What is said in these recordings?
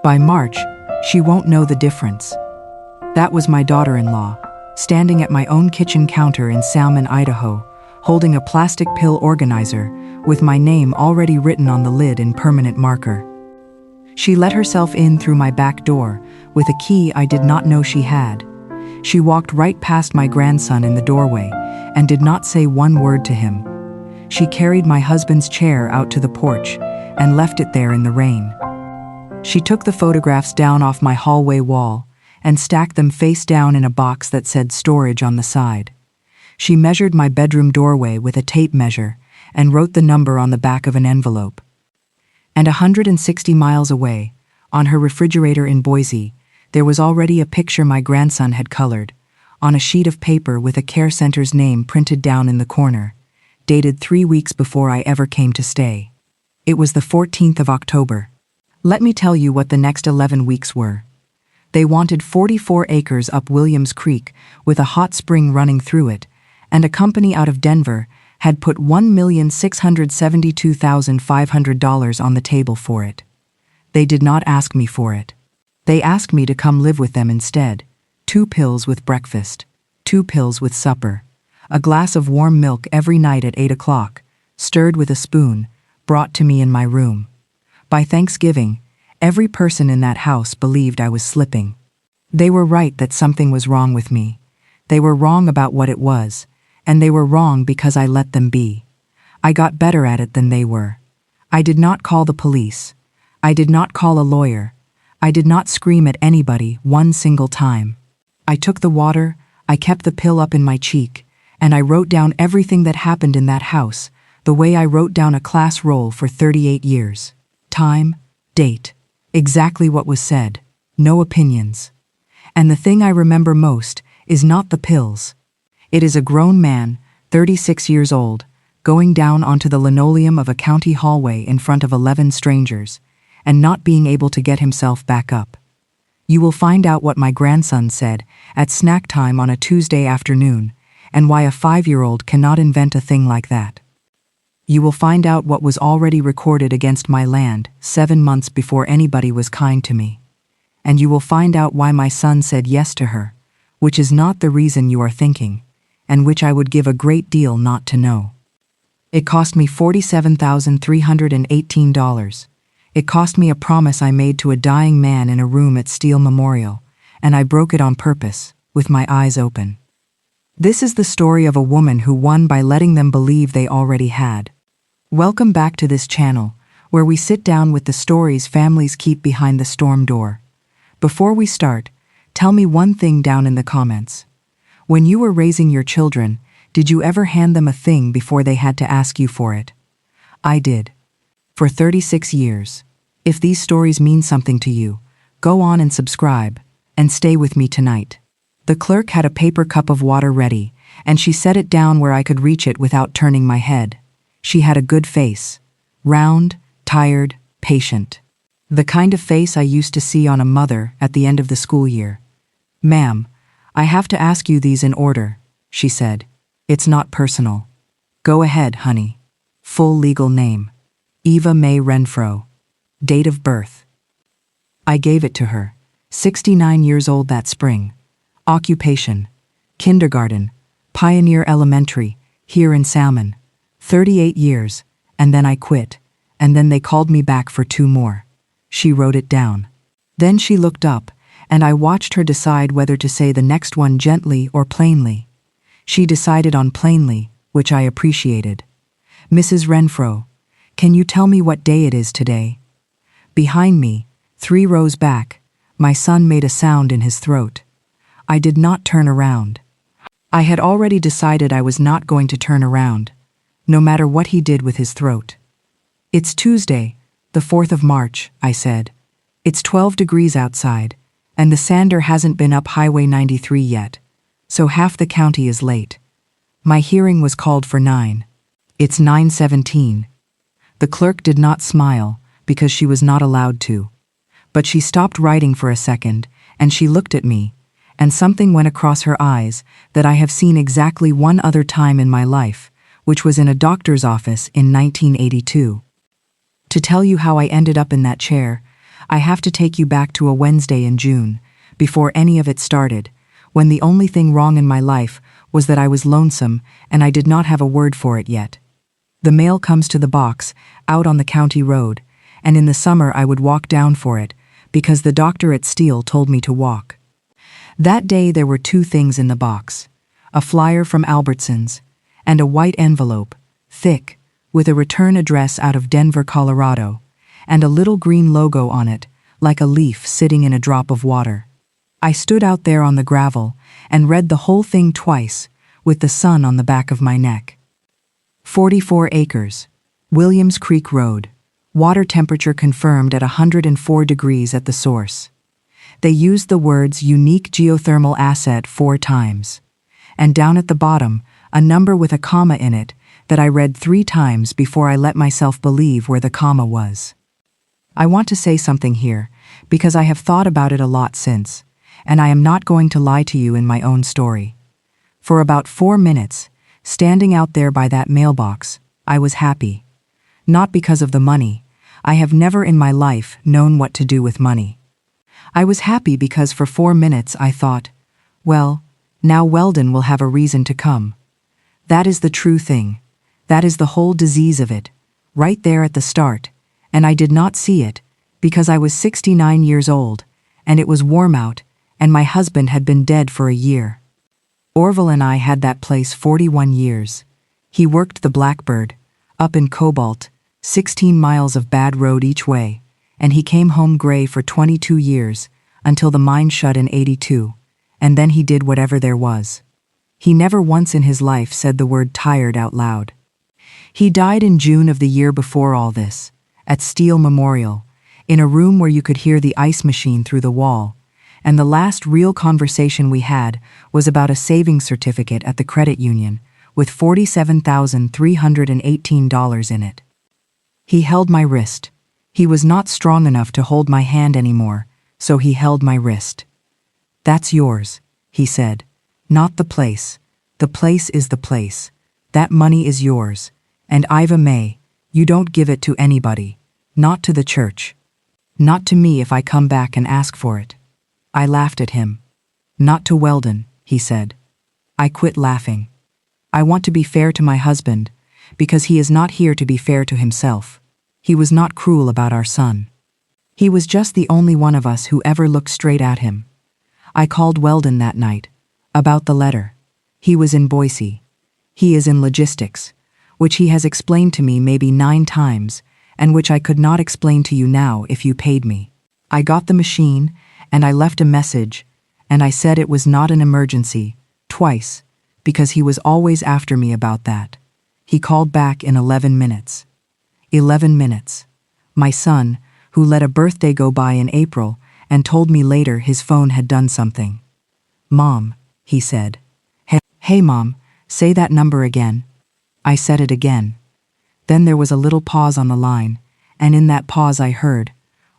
By March, she won't know the difference. That was my daughter-in-law, standing at my own kitchen counter in Salmon, Idaho, holding a plastic pill organizer with my name already written on the lid in permanent marker. She let herself in through my back door with a key I did not know she had. She walked right past my grandson in the doorway and did not say one word to him. She carried my husband's chair out to the porch and left it there in the rain. She took the photographs down off my hallway wall and stacked them face down in a box that said storage on the side. She measured my bedroom doorway with a tape measure and wrote the number on the back of an envelope. And 160 miles away, on her refrigerator in Boise, there was already a picture my grandson had colored, on a sheet of paper with a care center's name printed down in the corner, dated 3 weeks before I ever came to stay. It was the 14th of October. Let me tell you what the next 11 weeks were. They wanted 44 acres up Williams Creek with a hot spring running through it, and a company out of Denver had put $1,672,500 on the table for it. They did not ask me for it. They asked me to come live with them instead. 2 pills with breakfast, 2 pills with supper, a glass of warm milk every night at 8 o'clock, stirred with a spoon, brought to me in my room. By Thanksgiving, every person in that house believed I was slipping. They were right that something was wrong with me. They were wrong about what it was, and they were wrong because I let them be. I got better at it than they were. I did not call the police. I did not call a lawyer. I did not scream at anybody one single time. I took the water, I kept the pill up in my cheek, and I wrote down everything that happened in that house, the way I wrote down a class roll for 38 years. Time, date, exactly what was said, no opinions. And the thing I remember most is not the pills. It is a grown man, 36 years old, going down onto the linoleum of a county hallway in front of 11 strangers, and not being able to get himself back up. You will find out what my grandson said at snack time on a Tuesday afternoon, and why a 5-year-old cannot invent a thing like that. You will find out what was already recorded against my land 7 months before anybody was kind to me. And you will find out why my son said yes to her, which is not the reason you are thinking, and which I would give a great deal not to know. It cost me $47,318. It cost me a promise I made to a dying man in a room at Steele Memorial, and I broke it on purpose, with my eyes open. This is the story of a woman who won by letting them believe they already had. Welcome back to this channel, where we sit down with the stories families keep behind the storm door. Before we start, tell me one thing down in the comments. When you were raising your children, did you ever hand them a thing before they had to ask you for it? I did. For 36 years. If these stories mean something to you, go on and subscribe, and stay with me tonight. The clerk had a paper cup of water ready, and she set it down where I could reach it without turning my head. She had a good face. Round, tired, patient. The kind of face I used to see on a mother at the end of the school year. "Ma'am, I have to ask you these in order," she said. "It's not personal." "Go ahead, honey." Full legal name: Iva Mae Renfrow. Date of birth. I gave it to her. 69 years old that spring. Occupation: kindergarten, Pioneer Elementary, here in Salmon. 38 years, and then I quit, and then they called me back for 2 more. She wrote it down. Then she looked up, and I watched her decide whether to say the next one gently or plainly. She decided on plainly, which I appreciated. "Mrs. Renfrow, can you tell me what day it is today?" Behind me, 3 rows back, my son made a sound in his throat. I did not turn around. I had already decided I was not going to turn around, no matter what he did with his throat. "It's Tuesday, the 4th of March, I said. "It's 12 degrees outside, and the sander hasn't been up Highway 93 yet, so half the county is late. My hearing was called for 9. It's 9:17. The clerk did not smile, because she was not allowed to. But she stopped writing for a second, and she looked at me, and something went across her eyes that I have seen exactly one other time in my life, which was in a doctor's office in 1982. To tell you how I ended up in that chair, I have to take you back to a Wednesday in June, before any of it started, when the only thing wrong in my life was that I was lonesome and I did not have a word for it yet. The mail comes to the box, out on the county road, and in the summer I would walk down for it, because the doctor at Steele told me to walk. That day there were two things in the box: a flyer from Albertsons, and a white envelope, thick, with a return address out of Denver, Colorado, and a little green logo on it, like a leaf sitting in a drop of water. I stood out there on the gravel and read the whole thing twice, with the sun on the back of my neck. 44 acres, Williams Creek Road, water temperature confirmed at 104 degrees at the source. They used the words unique geothermal asset 4 times. And down at the bottom, a number with a comma in it that I read 3 times before I let myself believe where the comma was. I want to say something here, because I have thought about it a lot since, and I am not going to lie to you in my own story. For about 4 minutes, standing out there by that mailbox, I was happy. Not because of the money. I have never in my life known what to do with money. I was happy because for 4 minutes I thought, well, now Weldon will have a reason to come. That is the true thing. That is the whole disease of it, right there at the start, and I did not see it, because I was 69 years old, and it was warm out, and my husband had been dead for a year. Orville and I had that place 41 years. He worked the Blackbird, up in Cobalt, 16 miles of bad road each way, and he came home gray for 22 years, until the mine shut in 82, and then he did whatever there was. He never once in his life said the word tired out loud. He died in June of the year before all this, at Steele Memorial, in a room where you could hear the ice machine through the wall, and the last real conversation we had was about a savings certificate at the credit union with $47,318 in it. He held my wrist. He was not strong enough to hold my hand anymore, so he held my wrist. "That's yours," he said. "Not the place. The place is the place. That money is yours. And Iva Mae, you don't give it to anybody. Not to the church. Not to me if I come back and ask for it." I laughed at him. "Not to Weldon," he said. I quit laughing. I want to be fair to my husband, because he is not here to be fair to himself. He was not cruel about our son. He was just the only one of us who ever looked straight at him. I called Weldon that night, about the letter. He was in Boise. He is in logistics, which he has explained to me maybe 9 times, and which I could not explain to you now if you paid me. I got the machine, and I left a message, and I said it was not an emergency, twice, because he was always after me about that. He called back in 11 minutes. 11 minutes. My son, who let a birthday go by in April and told me later his phone had done something. "Mom," he said. Hey Mom, say that number again." I said it again. Then there was a little pause on the line, and in that pause I heard,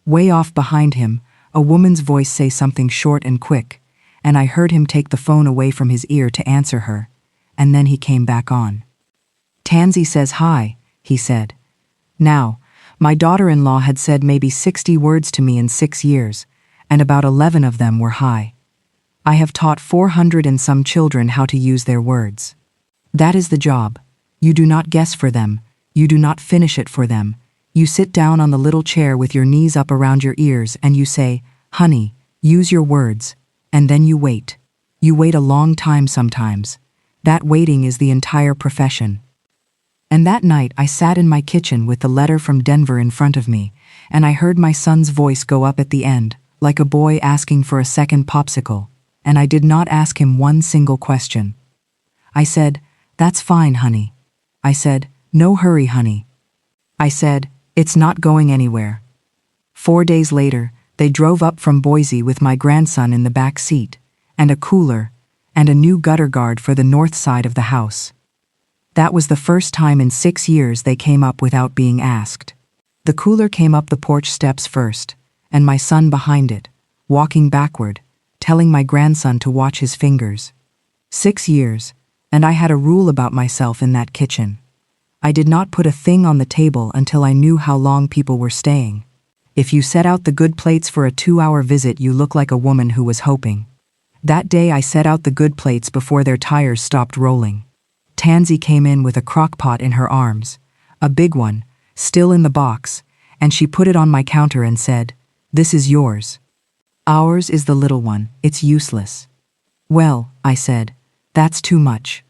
way off behind him, a woman's voice say something short and quick, and I heard him take the phone away from his ear to answer her, and then he came back on. "Tansy says hi," he said. Now, my daughter-in-law had said maybe 60 words to me in 6 years, and about 11 of them were hi. I have taught 400 and some children how to use their words. That is the job. You do not guess for them. You do not finish it for them. You sit down on the little chair with your knees up around your ears and you say, "Honey, use your words," and then you wait. You wait a long time sometimes. That waiting is the entire profession. And that night I sat in my kitchen with the letter from Denver in front of me, and I heard my son's voice go up at the end, like a boy asking for a second popsicle, and I did not ask him one single question. I said, "That's fine, honey." I said, "No hurry, honey." I said, "It's not going anywhere." 4 days later, they drove up from Boise with my grandson in the back seat, and a cooler, and a new gutter guard for the north side of the house. That was the first time in 6 years they came up without being asked. The cooler came up the porch steps first, and my son behind it, walking backward, telling my grandson to watch his fingers. 6 years, and I had a rule about myself in that kitchen. I did not put a thing on the table until I knew how long people were staying. If you set out the good plates for a 2-hour visit, you look like a woman who was hoping. That day I set out the good plates before their tires stopped rolling. Tansy came in with a crock pot in her arms, a big one, still in the box, and she put it on my counter and said, "This is yours." "Ours is the little one, it's useless." "Well," I said, "that's too much."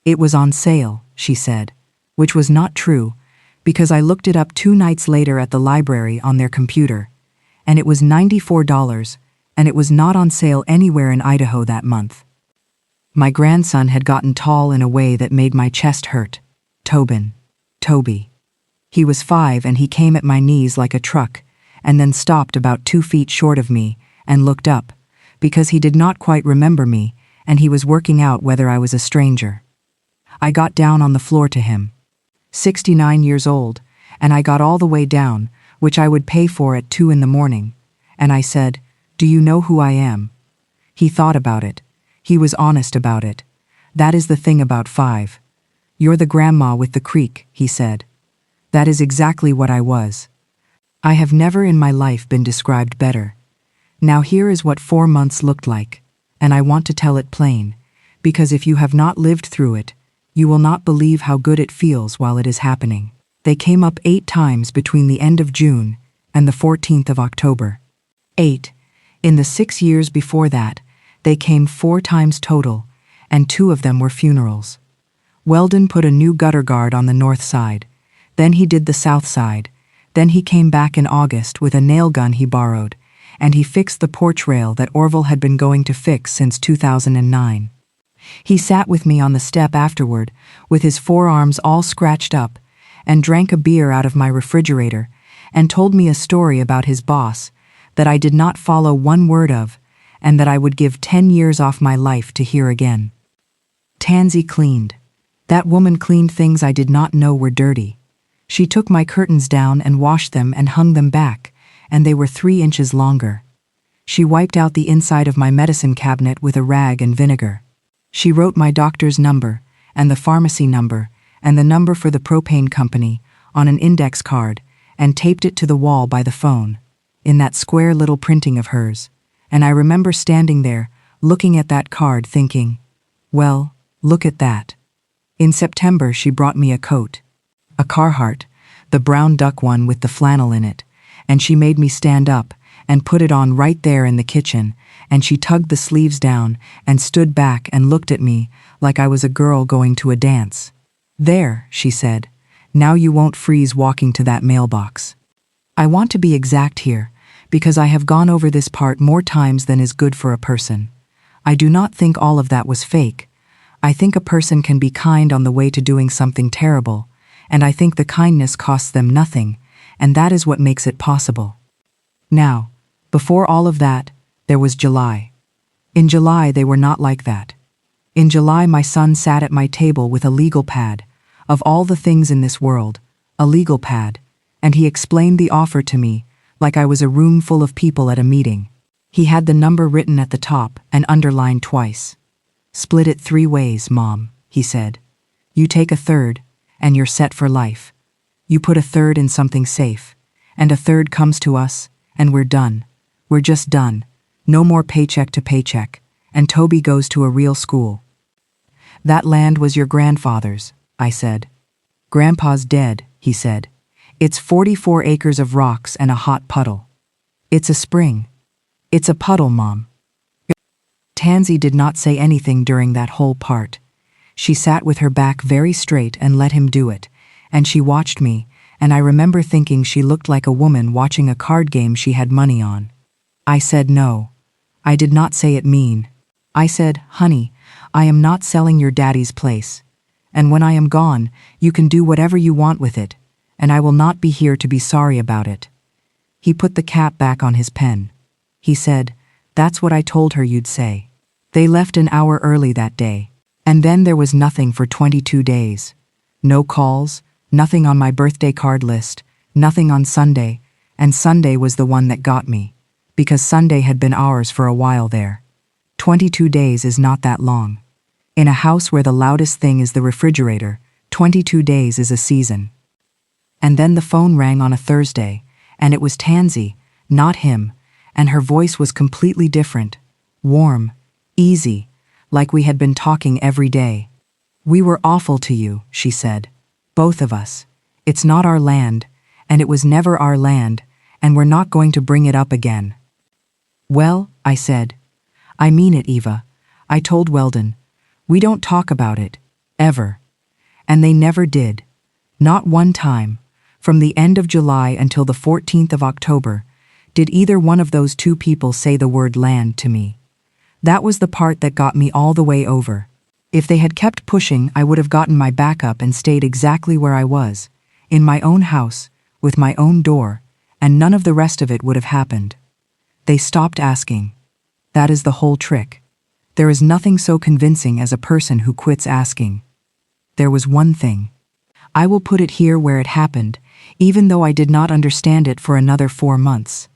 "It was on sale," she said, which was not true, because I looked it up 2 nights later at the library on their computer, and it was $94, and it was not on sale anywhere in Idaho that month. My grandson had gotten tall in a way that made my chest hurt. Toby. He was 5 and he came at my knees like a truck, and then stopped about 2 feet short of me and looked up, because he did not quite remember me, and he was working out whether I was a stranger. I got down on the floor to him. 69 years old, and I got all the way down, which I would pay for at 2 in the morning, and I said, "Do you know who I am?" He thought about it. He was honest about it. "That is the thing about 5. You're the grandma with the creek," he said. That is exactly what I was. I have never in my life been described better. Now here is what 4 months looked like, and I want to tell it plain, because if you have not lived through it, you will not believe how good it feels while it is happening. They came up 8 times between the end of June and the 14th of October. 8. In the 6 years before that, they came 4 times total, and 2 of them were funerals. Weldon put a new gutter guard on the north side, then he did the south side, then he came back in August with a nail gun he borrowed, and he fixed the porch rail that Orville had been going to fix since 2009. He sat with me on the step afterward, with his forearms all scratched up, and drank a beer out of my refrigerator, and told me a story about his boss that I did not follow 1 word of, and that I would give 10 years off my life to hear again. Tansy cleaned. That woman cleaned things I did not know were dirty. She took my curtains down and washed them and hung them back, and they were 3 inches longer. She wiped out the inside of my medicine cabinet with a rag and vinegar. She wrote my doctor's number, and the pharmacy number, and the number for the propane company on an index card, and taped it to the wall by the phone, in that square little printing of hers, and I remember standing there, looking at that card, thinking, well, look at that. In September she brought me a coat. A Carhartt, the brown duck one with the flannel in it, and she made me stand up and put it on right there in the kitchen, and she tugged the sleeves down and stood back and looked at me like I was a girl going to a dance. "There," she said, "now you won't freeze walking to that mailbox." I want to be exact here, because I have gone over this part more times than is good for a person. I do not think all of that was fake. I think a person can be kind on the way to doing something terrible, and I think the kindness costs them nothing, and that is what makes it possible. Now, before all of that, there was July. In July they were not like that. In July my son sat at my table with a legal pad, of all the things in this world, a legal pad, and he explained the offer to me like I was a room full of people at a meeting. He had the number written at the top and underlined twice. "Split it 3 ways, Mom," he said. "You take a third, and you're set for life. You put a third in something safe, and a third comes to us, and we're done. We're just done. No more paycheck to paycheck, and Toby goes to a real school." "That land was your grandfather's," I said. "Grandpa's dead," he said. "It's 44 acres of rocks and a hot puddle. It's a spring. It's a puddle, Mom." Tansy did not say anything during that whole part. She sat with her back very straight and let him do it, and she watched me, and I remember thinking she looked like a woman watching a card game she had money on. I said no. I did not say it mean. I said, "Honey, I am not selling your daddy's place. And when I am gone, you can do whatever you want with it, and I will not be here to be sorry about it." He put the cap back on his pen. He said, "That's what I told her you'd say." They left an hour early that day, and then there was nothing for 22 days. No calls, nothing on my birthday card list, nothing on Sunday, and Sunday was the one that got me, because Sunday had been ours for a while there. 22 days is not that long. In a house where the loudest thing is the refrigerator, 22 days is a season. And then the phone rang on a Thursday, and it was Tansy, not him, and her voice was completely different, warm, easy, like we had been talking every day. "We were awful to you," she said. "Both of us. It's not our land, and it was never our land, and we're not going to bring it up again." "Well," I said. "I mean it, Eva. I told Weldon. We don't talk about it. Ever." And they never did. Not one time. From the end of July until the 14th of October, did either one of those two people say the word land to me. That was the part that got me all the way over. If they had kept pushing, I would have gotten my back up and stayed exactly where I was, in my own house, with my own door, and none of the rest of it would have happened. They stopped asking. That is the whole trick. There is nothing so convincing as a person who quits asking. There was one thing. I will put it here where it happened, even though I did not understand it for another 4 months,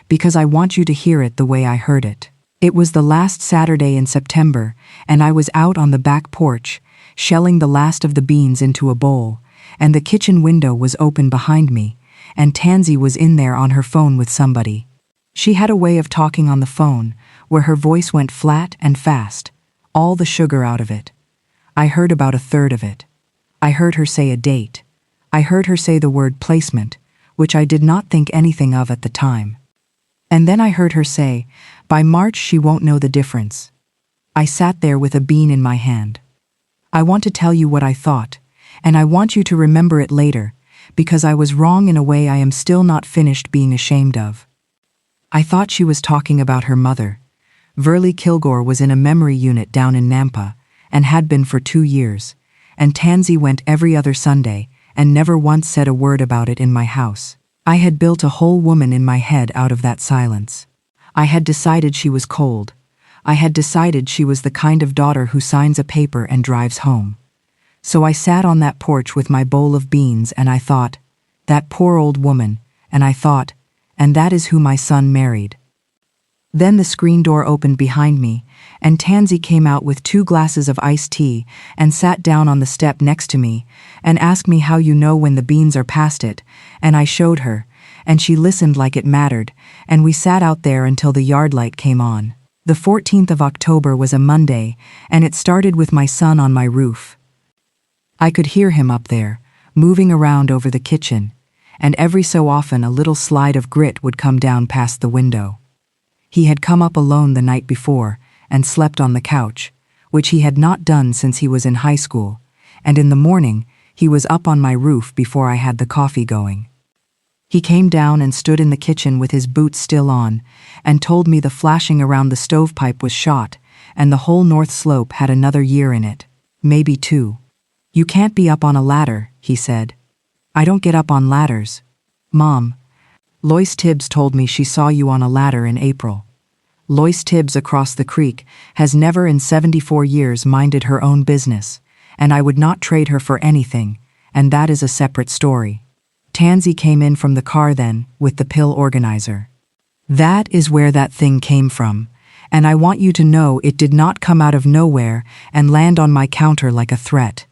because I want you to hear it the way I heard it. It was the last Saturday in September, and I was out on the back porch, shelling the last of the beans into a bowl, and the kitchen window was open behind me, and Tansy was in there on her phone with somebody. She had a way of talking on the phone, where her voice went flat and fast, all the sugar out of it. I heard about a third of it. I heard her say a date. I heard her say the word placement, which I did not think anything of at the time. And then I heard her say, by March she won't know the difference. I sat there with a bean in my hand. I want to tell you what I thought, and I want you to remember it later, because I was wrong in a way I am still not finished being ashamed of. I thought she was talking about her mother. Verlie Kilgore was in a memory unit down in Nampa, and had been for 2 years, and Tansy went every other Sunday, and never once said a word about it in my house. I had built a whole woman in my head out of that silence. I had decided she was cold. I had decided she was the kind of daughter who signs a paper and drives home. So I sat on that porch with my bowl of beans and I thought, that poor old woman, and I thought, and that is who my son married. Then the screen door opened behind me, and Tansy came out with 2 glasses of iced tea and sat down on the step next to me and asked me how you know when the beans are past it, and I showed her, and she listened like it mattered, and we sat out there until the yard light came on. The 14th of October was a Monday, and it started with my son on my roof. I could hear him up there, moving around over the kitchen, and every so often a little slide of grit would come down past the window. He had come up alone the night before and slept on the couch, which he had not done since he was in high school, and in the morning he was up on my roof before I had the coffee going. He came down and stood in the kitchen with his boots still on, and told me the flashing around the stovepipe was shot, and the whole north slope had another year in it, maybe 2. "You can't be up on a ladder," he said. "I don't get up on ladders. Mom, Lois Tibbs told me she saw you on a ladder in April. Lois Tibbs across the creek has never in 74 years minded her own business, and I would not trade her for anything, and that is a separate story." Tansy came in from the car then, with the pill organizer. That is where that thing came from, and I want you to know it did not come out of nowhere and land on my counter like a threat.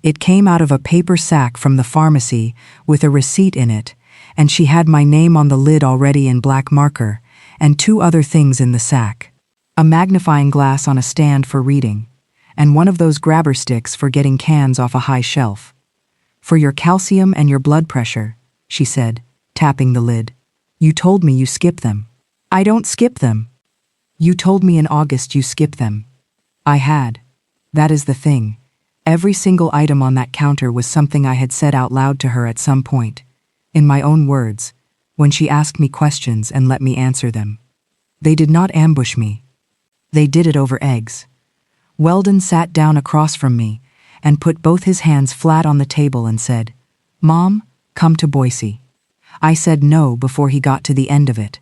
It came out of a paper sack from the pharmacy with a receipt in it, and she had my name on the lid already in black marker, and 2 other things in the sack. A magnifying glass on a stand for reading, and one of those grabber sticks for getting cans off a high shelf. "For your calcium and your blood pressure," she said, tapping the lid. "You told me you skip them." "I don't skip them." "You told me in August you skip them." I had. That is the thing. Every single item on that counter was something I had said out loud to her at some point, in my own words, when she asked me questions and let me answer them. They did not ambush me. They did it over eggs. Weldon sat down across from me and put both his hands flat on the table and said, "Mom, come to Boise." I said no before he got to the end of it.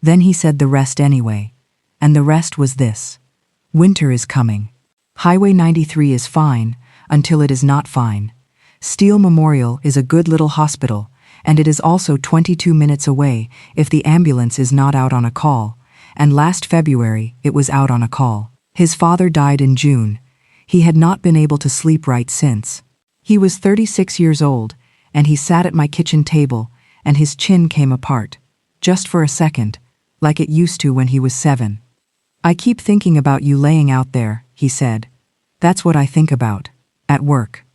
Then he said the rest anyway, and the rest was this. Winter is coming. Highway 93 is fine until it is not fine. Steel Memorial is a good little hospital, and it is also 22 minutes away if the ambulance is not out on a call, and last February it was out on a call. His father died in June. He had not been able to sleep right since. He was 36 years old, and he sat at my kitchen table and his chin came apart, just for a second, like it used to when he was 7. "I keep thinking about you laying out there," he said. "That's what I think about, at work."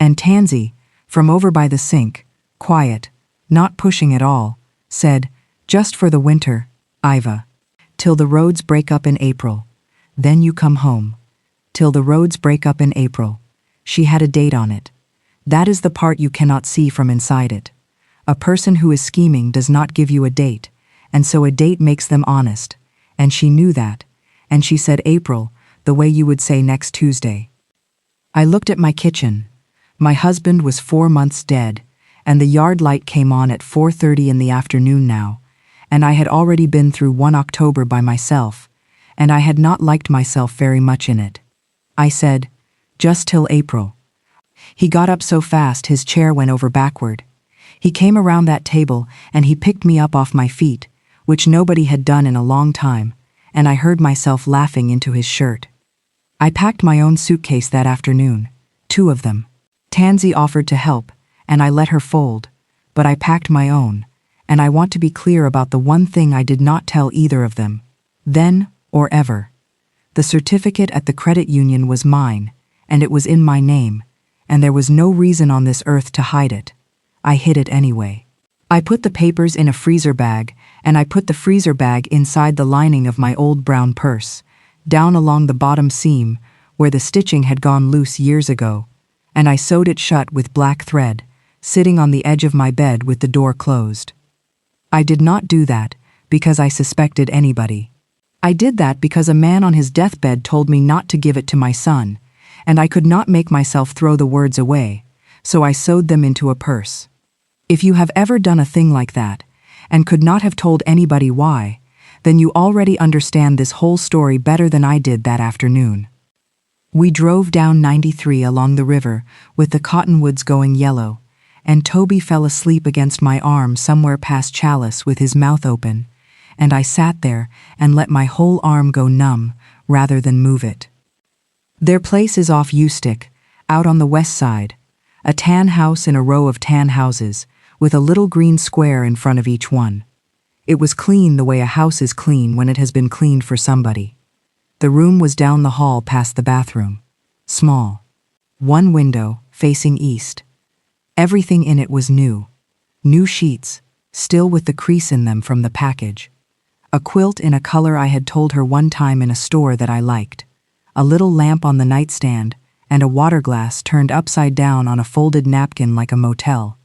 And Tansy, from over by the sink, quiet, not pushing at all, said, "Just for the winter, Iva. Till the roads break up in April. Then you come home. Till the roads break up in April." She had a date on it. That is the part you cannot see from inside it. A person who is scheming does not give you a date, and so a date makes them honest. And she knew that, and she said April, the way you would say next Tuesday. I looked at my kitchen. My husband was 4 months dead, and the yard light came on at 4:30 in the afternoon now, and I had already been through one October by myself, and I had not liked myself very much in it. I said, "Just till April." He got up so fast his chair went over backward. He came around that table and he picked me up off my feet, which nobody had done in a long time, and I heard myself laughing into his shirt. I packed my own suitcase that afternoon, 2 of them. Tansy offered to help, and I let her fold, but I packed my own, and I want to be clear about the one thing I did not tell either of them, then or ever. The certificate at the credit union was mine, and it was in my name, and there was no reason on this earth to hide it. I hid it anyway. I put the papers in a freezer bag, and I put the freezer bag inside the lining of my old brown purse, down along the bottom seam, where the stitching had gone loose years ago, and I sewed it shut with black thread, sitting on the edge of my bed with the door closed. I did not do that because I suspected anybody. I did that because a man on his deathbed told me not to give it to my son, and I could not make myself throw the words away, so I sewed them into a purse. If you have ever done a thing like that, and could not have told anybody why, then you already understand this whole story better than I did that afternoon. We drove down 93 along the river with the cottonwoods going yellow, and Toby fell asleep against my arm somewhere past Chalice with his mouth open, and I sat there and let my whole arm go numb rather than move it. Their place is off Ustick, out on the west side, a tan house in a row of tan houses, with a little green square in front of each one. It was clean the way a house is clean when it has been cleaned for somebody. The room was down the hall past the bathroom. Small. 1 window, facing east. Everything in it was new. New sheets, still with the crease in them from the package. A quilt in a color I had told her one time in a store that I liked. A little lamp on the nightstand, and a water glass turned upside down on a folded napkin like a motel.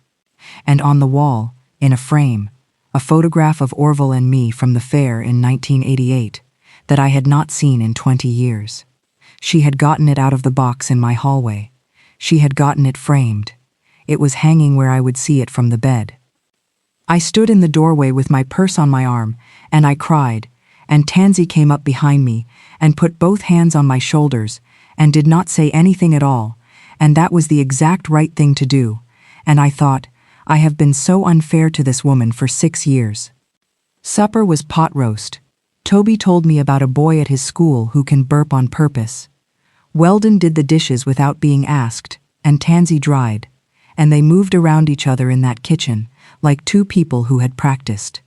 And on the wall, in a frame, a photograph of Orville and me from the fair in 1988 that I had not seen in 20 years. She had gotten it out of the box in my hallway. She had gotten it framed. It was hanging where I would see it from the bed. I stood in the doorway with my purse on my arm, and I cried, and Tansy came up behind me and put both hands on my shoulders and did not say anything at all, and that was the exact right thing to do, and I thought, I have been so unfair to this woman for 6 years. Supper was pot roast. Toby told me about a boy at his school who can burp on purpose. Weldon did the dishes without being asked, and Tansy dried, and they moved around each other in that kitchen, like 2 people who had practiced.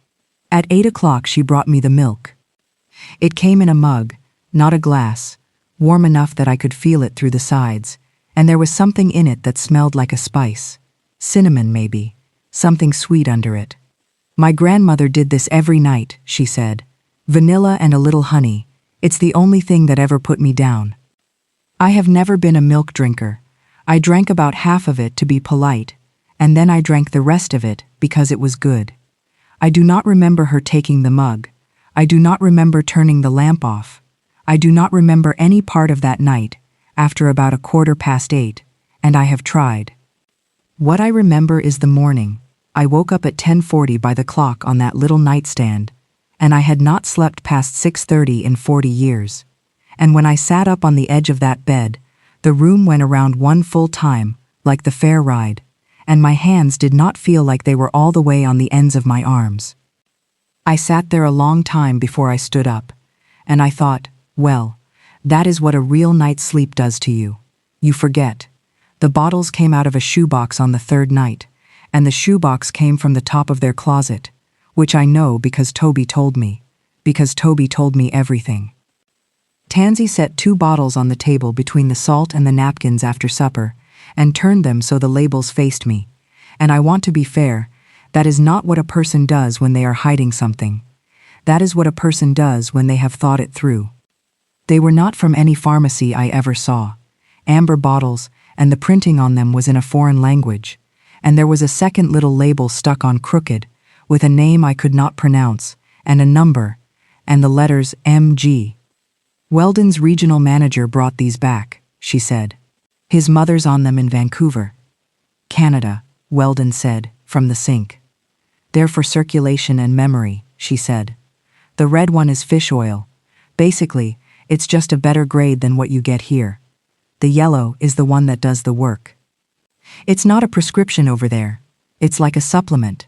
At 8 o'clock she brought me the milk. It came in a mug, not a glass, warm enough that I could feel it through the sides, and there was something in it that smelled like a spice. Cinnamon, maybe. Something sweet under it. My grandmother did this every night, she said. Vanilla and a little honey. It's the only thing that ever put me down. I have never been a milk drinker. I drank about half of it to be polite, and then I drank the rest of it because it was good. I do not remember her taking the mug. I do not remember turning the lamp off. I do not remember any part of that night, after about 8:15, and I have tried. What I remember is the morning. I woke up at 10:40 by the clock on that little nightstand, and I had not slept past 6:30 in 40 years. And when I sat up on the edge of that bed, the room went around one full time, like the fair ride, and my hands did not feel like they were all the way on the ends of my arms. I sat there a long time before I stood up, and I thought, well, that is what a real night's sleep does to you. You forget. The bottles came out of a shoebox on the 3rd night, and the shoebox came from the top of their closet, which I know because Toby told me everything. Tansy set 2 bottles on the table between the salt and the napkins after supper, and turned them so the labels faced me. And I want to be fair, that is not what a person does when they are hiding something. That is what a person does when they have thought it through. They were not from any pharmacy I ever saw. Amber bottles, and the printing on them was in a foreign language, and there was a second little label stuck on crooked, with a name I could not pronounce, and a number, and the letters MG. Weldon's regional manager brought these back, she said. His mother's on them in Vancouver, Canada, Weldon said, from the sink. They're for circulation and memory, she said. The red one is fish oil. Basically, it's just a better grade than what you get here. The yellow is the one that does the work. It's not a prescription over there. It's like a supplement.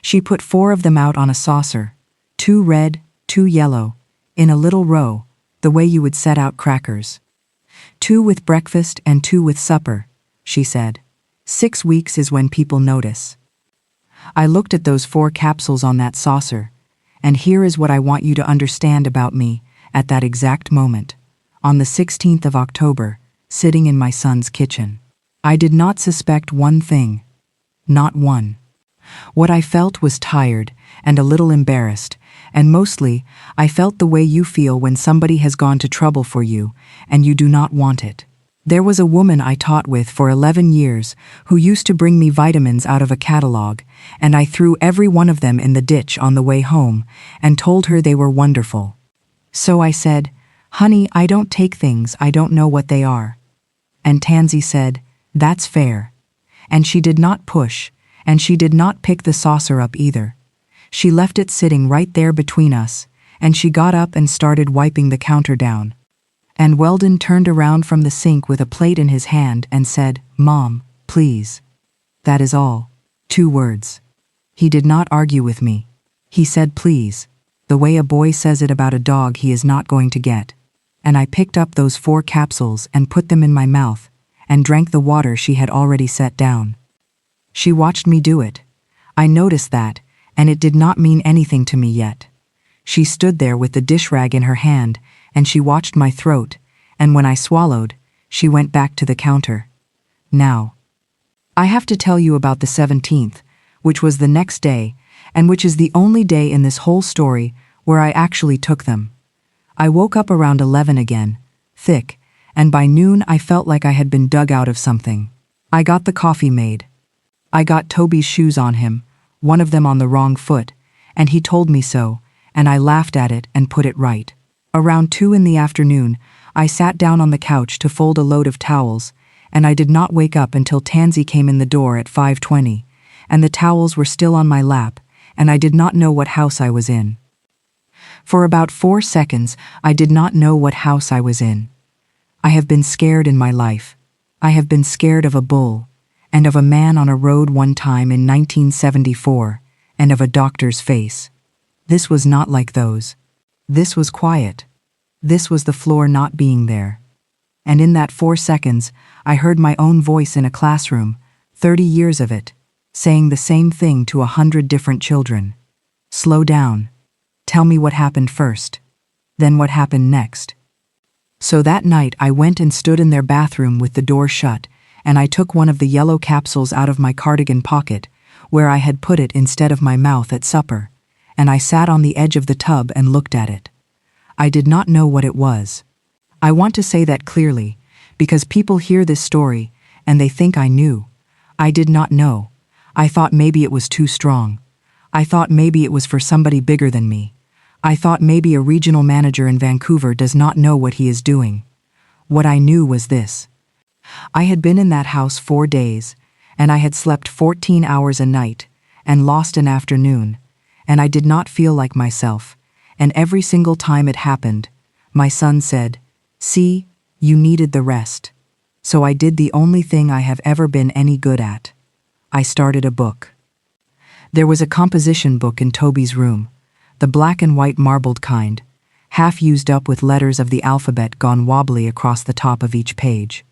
She put 4 of them out on a saucer, 2 red, 2 yellow, in a little row, the way you would set out crackers. 2 with breakfast and 2 with supper, she said. 6 weeks is when people notice. I looked at those 4 capsules on that saucer, and here is what I want you to understand about me at that exact moment, on the 16th of October, sitting in my son's kitchen. I did not suspect one thing. Not one. What I felt was tired and a little embarrassed, and mostly, I felt the way you feel when somebody has gone to trouble for you and you do not want it. There was a woman I taught with for 11 years who used to bring me vitamins out of a catalog, and I threw every one of them in the ditch on the way home and told her they were wonderful. So I said, "Honey, I don't take things I don't know what they are." And Tansy said, "That's fair." And she did not push, and she did not pick the saucer up either. She left it sitting right there between us, and she got up and started wiping the counter down. And Weldon turned around from the sink with a plate in his hand and said, "Mom, please." That is all. 2 words. He did not argue with me. He said please, the way a boy says it about a dog he is not going to get. And I picked up those 4 capsules and put them in my mouth, and drank the water she had already set down. She watched me do it. I noticed that, and it did not mean anything to me yet. She stood there with the dish rag in her hand, and she watched my throat, and when I swallowed, she went back to the counter. Now, I have to tell you about the 17th, which was the next day, and which is the only day in this whole story where I actually took them. I woke up around 11 again, thick, and by noon I felt like I had been dug out of something. I got the coffee made. I got Toby's shoes on him, one of them on the wrong foot, and he told me so, and I laughed at it and put it right. Around 2 in the afternoon, I sat down on the couch to fold a load of towels, and I did not wake up until Tansy came in the door at 5:20, and the towels were still on my lap, and I did not know what house I was in. For about 4 seconds, I did not know what house I was in. I have been scared in my life. I have been scared of a bull, and of a man on a road one time in 1974, and of a doctor's face. This was not like those. This was quiet. This was the floor not being there. And in that 4 seconds, I heard my own voice in a classroom, 30 years of it, saying the same thing to 100 different children. Slow down. Tell me what happened first. Then what happened next. So that night I went and stood in their bathroom with the door shut, and I took one of the yellow capsules out of my cardigan pocket, where I had put it instead of my mouth at supper, and I sat on the edge of the tub and looked at it. I did not know what it was. I want to say that clearly, because people hear this story, and they think I knew. I did not know. I thought maybe it was too strong. I thought maybe it was for somebody bigger than me. I thought maybe a regional manager in Vancouver does not know what he is doing. What I knew was this. I had been in that house 4 days, and I had slept 14 hours a night, and lost an afternoon, and I did not feel like myself, and every single time it happened, my son said, "See, you needed the rest." So I did the only thing I have ever been any good at. I started a book. There was a composition book in Toby's room, the black and white marbled kind, half used up with letters of the alphabet gone wobbly across the top of each page.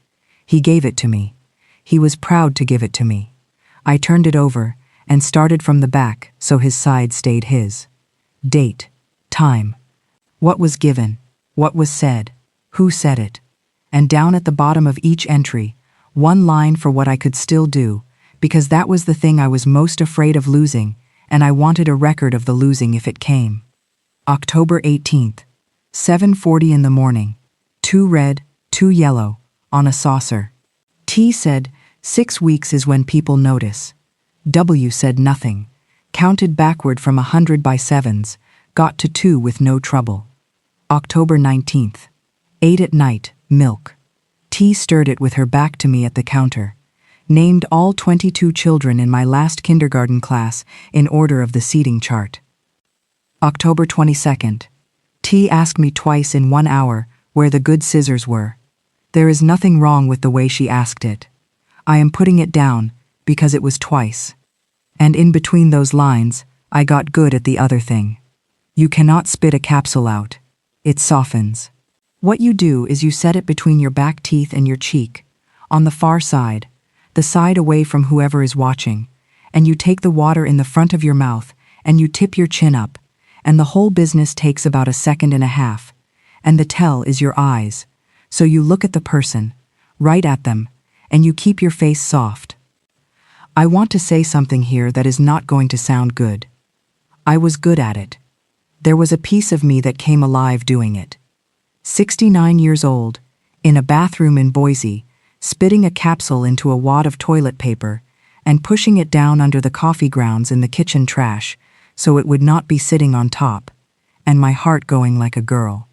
He gave it to me. He was proud to give it to me. I turned it over and started from the back so his side stayed his. Date. Time. What was given. What was said. Who said it. And down at the bottom of each entry, one line for what I could still do, because that was the thing I was most afraid of losing, and I wanted a record of the losing if it came. October 18th. 7:40 in the morning. 2 red, 2 yellow, on a saucer. T said, 6 weeks is when people notice. W said nothing, counted backward from 100 by 7s, got to 2 with no trouble. October 19th. 8 at night, milk. T stirred it with her back to me at the counter. Named all 22 children in my last kindergarten class in order of the seating chart. October 22nd. T asked me twice in 1 hour where the good scissors were. There is nothing wrong with the way she asked it. I am putting it down because it was twice. And in between those lines, I got good at the other thing. You cannot spit a capsule out. It softens. What you do is you set it between your back teeth and your cheek, on the far side, the side away from whoever is watching, and you take the water in the front of your mouth and you tip your chin up, and the whole business takes about 1.5 seconds, and the tell is your eyes, so you look at the person, right at them, and you keep your face soft. I want to say something here that is not going to sound good. I was good at it. There was a piece of me that came alive doing it. 69 years old, in a bathroom in Boise, spitting a capsule into a wad of toilet paper and pushing it down under the coffee grounds in the kitchen trash so it would not be sitting on top, and my heart going like a girl.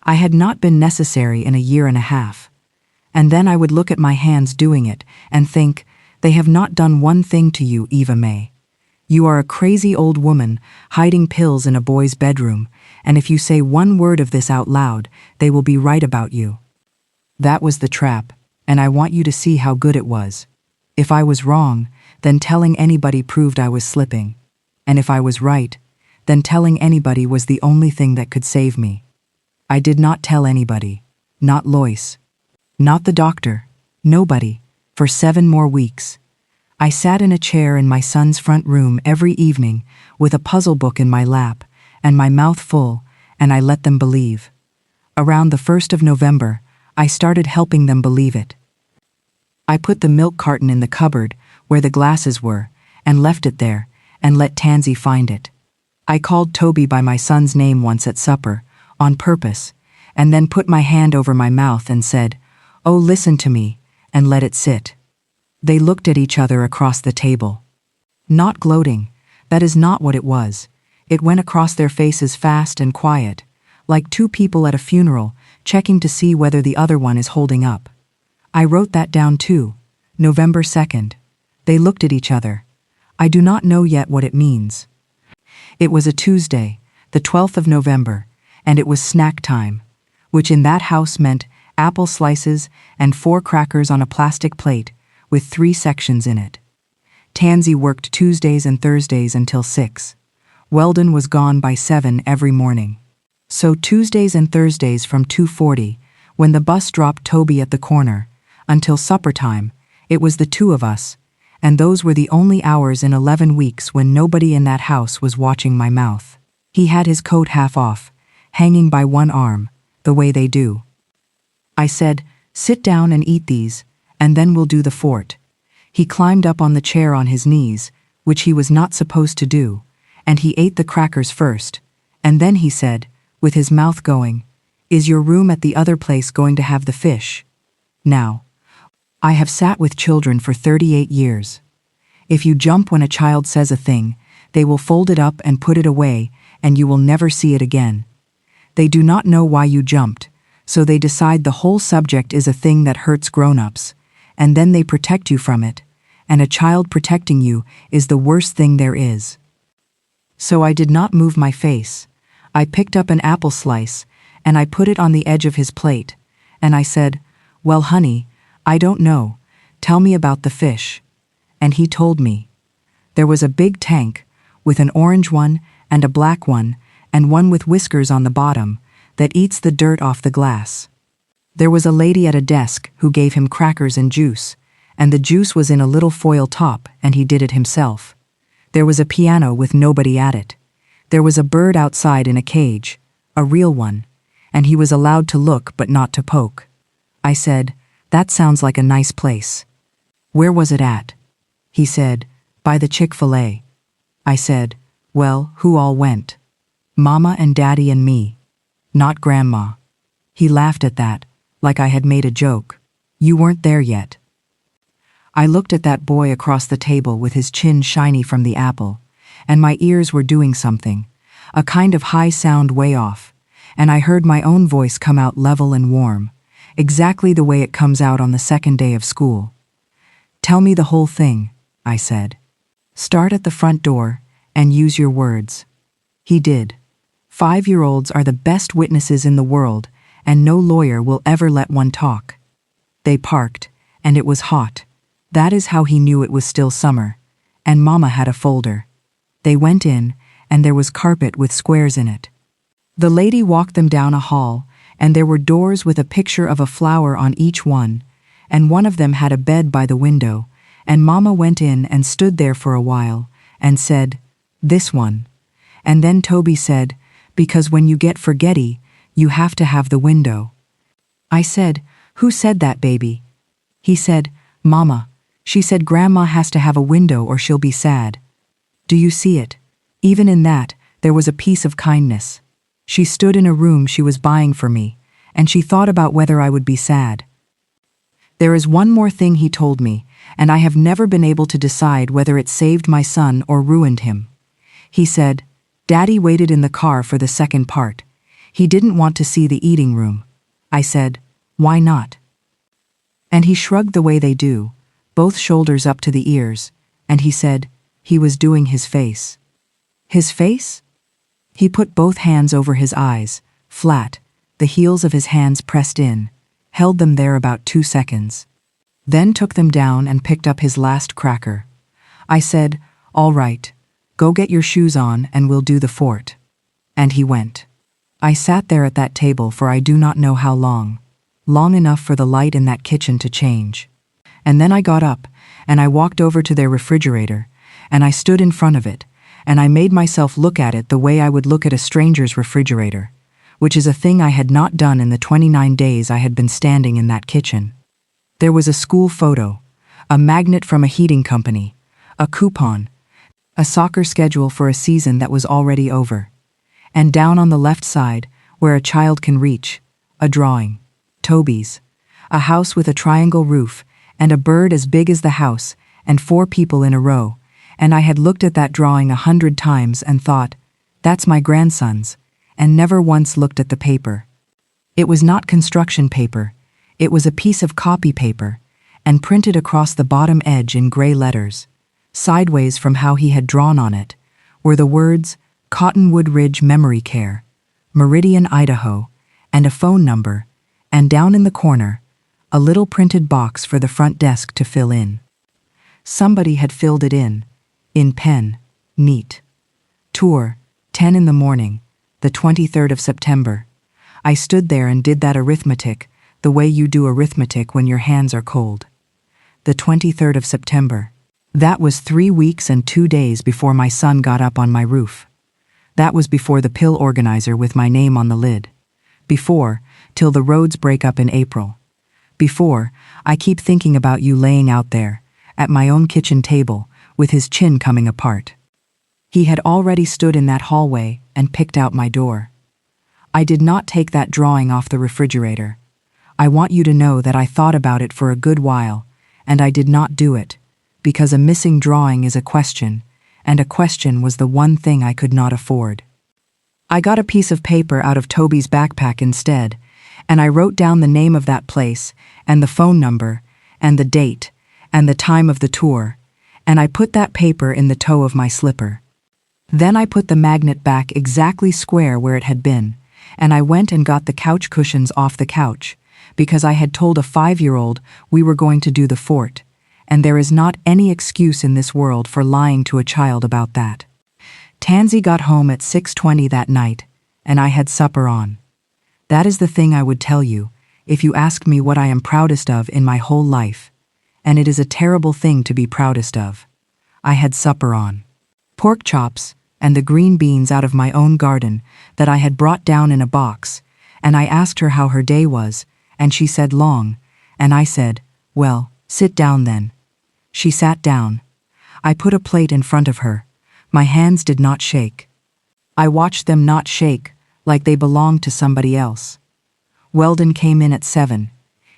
I had not been necessary in 1.5 years, and then I would look at my hands doing it and think, they have not done one thing to you, Iva Mae. You are a crazy old woman hiding pills in a boy's bedroom, and if you say one word of this out loud, they will be right about you. That was the trap, and I want you to see how good it was. If I was wrong, then telling anybody proved I was slipping. And if I was right, then telling anybody was the only thing that could save me. I did not tell anybody, not Lois, not the doctor, nobody, for 7 more weeks. I sat in a chair in my son's front room every evening with a puzzle book in my lap and my mouth full, and I let them believe. Around the 1st of November, I started helping them believe it. I put the milk carton in the cupboard where the glasses were and left it there and let Tansy find it. I called Toby by my son's name once at supper, on purpose, and then put my hand over my mouth and said, "Oh, listen to me," and let it sit. They looked at each other across the table. Not gloating, that is not what it was. It went across their faces fast and quiet, like 2 people at a funeral checking to see whether the other one is holding up. I wrote that down too, November 2nd. They looked at each other. I do not know yet what it means. It was a Tuesday, the 12th of November, and it was snack time, which in that house meant apple slices and 4 crackers on a plastic plate with 3 sections in it. Tansy worked Tuesdays and Thursdays until 6. Weldon was gone by 7 every morning. So Tuesdays and Thursdays from 2:40, when the bus dropped Toby at the corner, until supper time, it was the 2 of us, and those were the only hours in 11 weeks when nobody in that house was watching my mouth. He had his coat half off, hanging by one arm, the way they do. I said, "Sit down and eat these, and then we'll do the fort." He climbed up on the chair on his knees, which he was not supposed to do, and he ate the crackers first, and then he said, with his mouth going, "Is your room at the other place going to have the fish?" Now, I have sat with children for 38 years. If you jump when a child says a thing, they will fold it up and put it away, and you will never see it again. They do not know why you jumped, so they decide the whole subject is a thing that hurts grown-ups, and then they protect you from it, and a child protecting you is the worst thing there is. So I did not move my face. I picked up an apple slice, and I put it on the edge of his plate, and I said, "Well, honey, I don't know. Tell me about the fish." And he told me. There was a big tank, with an orange one and a black one, and one with whiskers on the bottom, that eats the dirt off the glass. There was a lady at a desk who gave him crackers and juice, and the juice was in a little foil top, and he did it himself. There was a piano with nobody at it. There was a bird outside in a cage, a real one, and he was allowed to look but not to poke. I said, "That sounds like a nice place." "Where was it at?" He said, "By the Chick-fil-A." I said, "Well, who all went?" "Mama and Daddy and me. Not Grandma." He laughed at that, like I had made a joke. "You weren't there yet." I looked at that boy across the table with his chin shiny from the apple, and my ears were doing something, a kind of high sound way off, and I heard my own voice come out level and warm, exactly the way it comes out on the second day of school. "Tell me the whole thing," I said. "Start at the front door and use your words." He did. 5-year-olds are the best witnesses in the world, and no lawyer will ever let one talk. They parked, and it was hot. That is how he knew it was still summer, and Mama had a folder. They went in, and there was carpet with squares in it. The lady walked them down a hall, and there were doors with a picture of a flower on each one, and one of them had a bed by the window, and Mama went in and stood there for a while, and said, "This one." And then Toby said, "Because when you get forgetty, you have to have the window." I said, "Who said that, baby?" He said, "Mama. She said Grandma has to have a window or she'll be sad." Do you see it? Even in that, there was a piece of kindness. She stood in a room she was buying for me, and she thought about whether I would be sad. There is one more thing he told me, and I have never been able to decide whether it saved my son or ruined him. He said, "Daddy waited in the car for the second part. He didn't want to see the eating room." I said, "Why not?" And he shrugged the way they do, both shoulders up to the ears, and he said, "He was doing his face." His face? He put both hands over his eyes, flat, the heels of his hands pressed in, held them there about 2 seconds. Then took them down and picked up his last cracker. I said, "All right, go get your shoes on and we'll do the fort." And he went. I sat there at that table for I do not know how long enough for the light in that kitchen to change. And then I got up, and I walked over to their refrigerator, and I stood in front of it, and I made myself look at it the way I would look at a stranger's refrigerator, which is a thing I had not done in the 29 days I had been standing in that kitchen. There was a school photo, a magnet from a heating company, a coupon, a soccer schedule for a season that was already over, and down on the left side, where a child can reach, a drawing, Toby's, a house with a triangle roof, and a bird as big as the house, and 4 people in a row, and I had looked at that drawing 100 times and thought, "That's my grandson's," and never once looked at the paper. It was not construction paper, it was a piece of copy paper, and printed across the bottom edge in gray letters, sideways from how he had drawn on it, were the words, Cottonwood Ridge Memory Care, Meridian, Idaho, and a phone number, and down in the corner, a little printed box for the front desk to fill in. Somebody had filled it in pen, neat. Tour, 10 in the morning, the 23rd of September. I stood there and did that arithmetic, the way you do arithmetic when your hands are cold. The 23rd of September. That was 3 weeks and 2 days before my son got up on my roof. That was before the pill organizer with my name on the lid. Before, till the roads break up in April. Before, I keep thinking about you laying out there, at my own kitchen table, with his chin coming apart. He had already stood in that hallway and picked out my door. I did not take that drawing off the refrigerator. I want you to know that I thought about it for a good while, and I did not do it, because a missing drawing is a question, and a question was the one thing I could not afford. I got a piece of paper out of Toby's backpack instead, and I wrote down the name of that place, and the phone number, and the date, and the time of the tour, and I put that paper in the toe of my slipper. Then I put the magnet back exactly square where it had been, and I went and got the couch cushions off the couch, because I had told a 5-year-old we were going to do the fort, and there is not any excuse in this world for lying to a child about that. Tansy got home at 6:20 that night, and I had supper on. That is the thing I would tell you, if you asked me what I am proudest of in my whole life, and it is a terrible thing to be proudest of. I had supper on pork chops and the green beans out of my own garden that I had brought down in a box, and I asked her how her day was, and she said long, and I said, "Well, sit down then." She sat down. I put a plate in front of her. My hands did not shake. I watched them not shake, like they belonged to somebody else. Weldon came in at 7.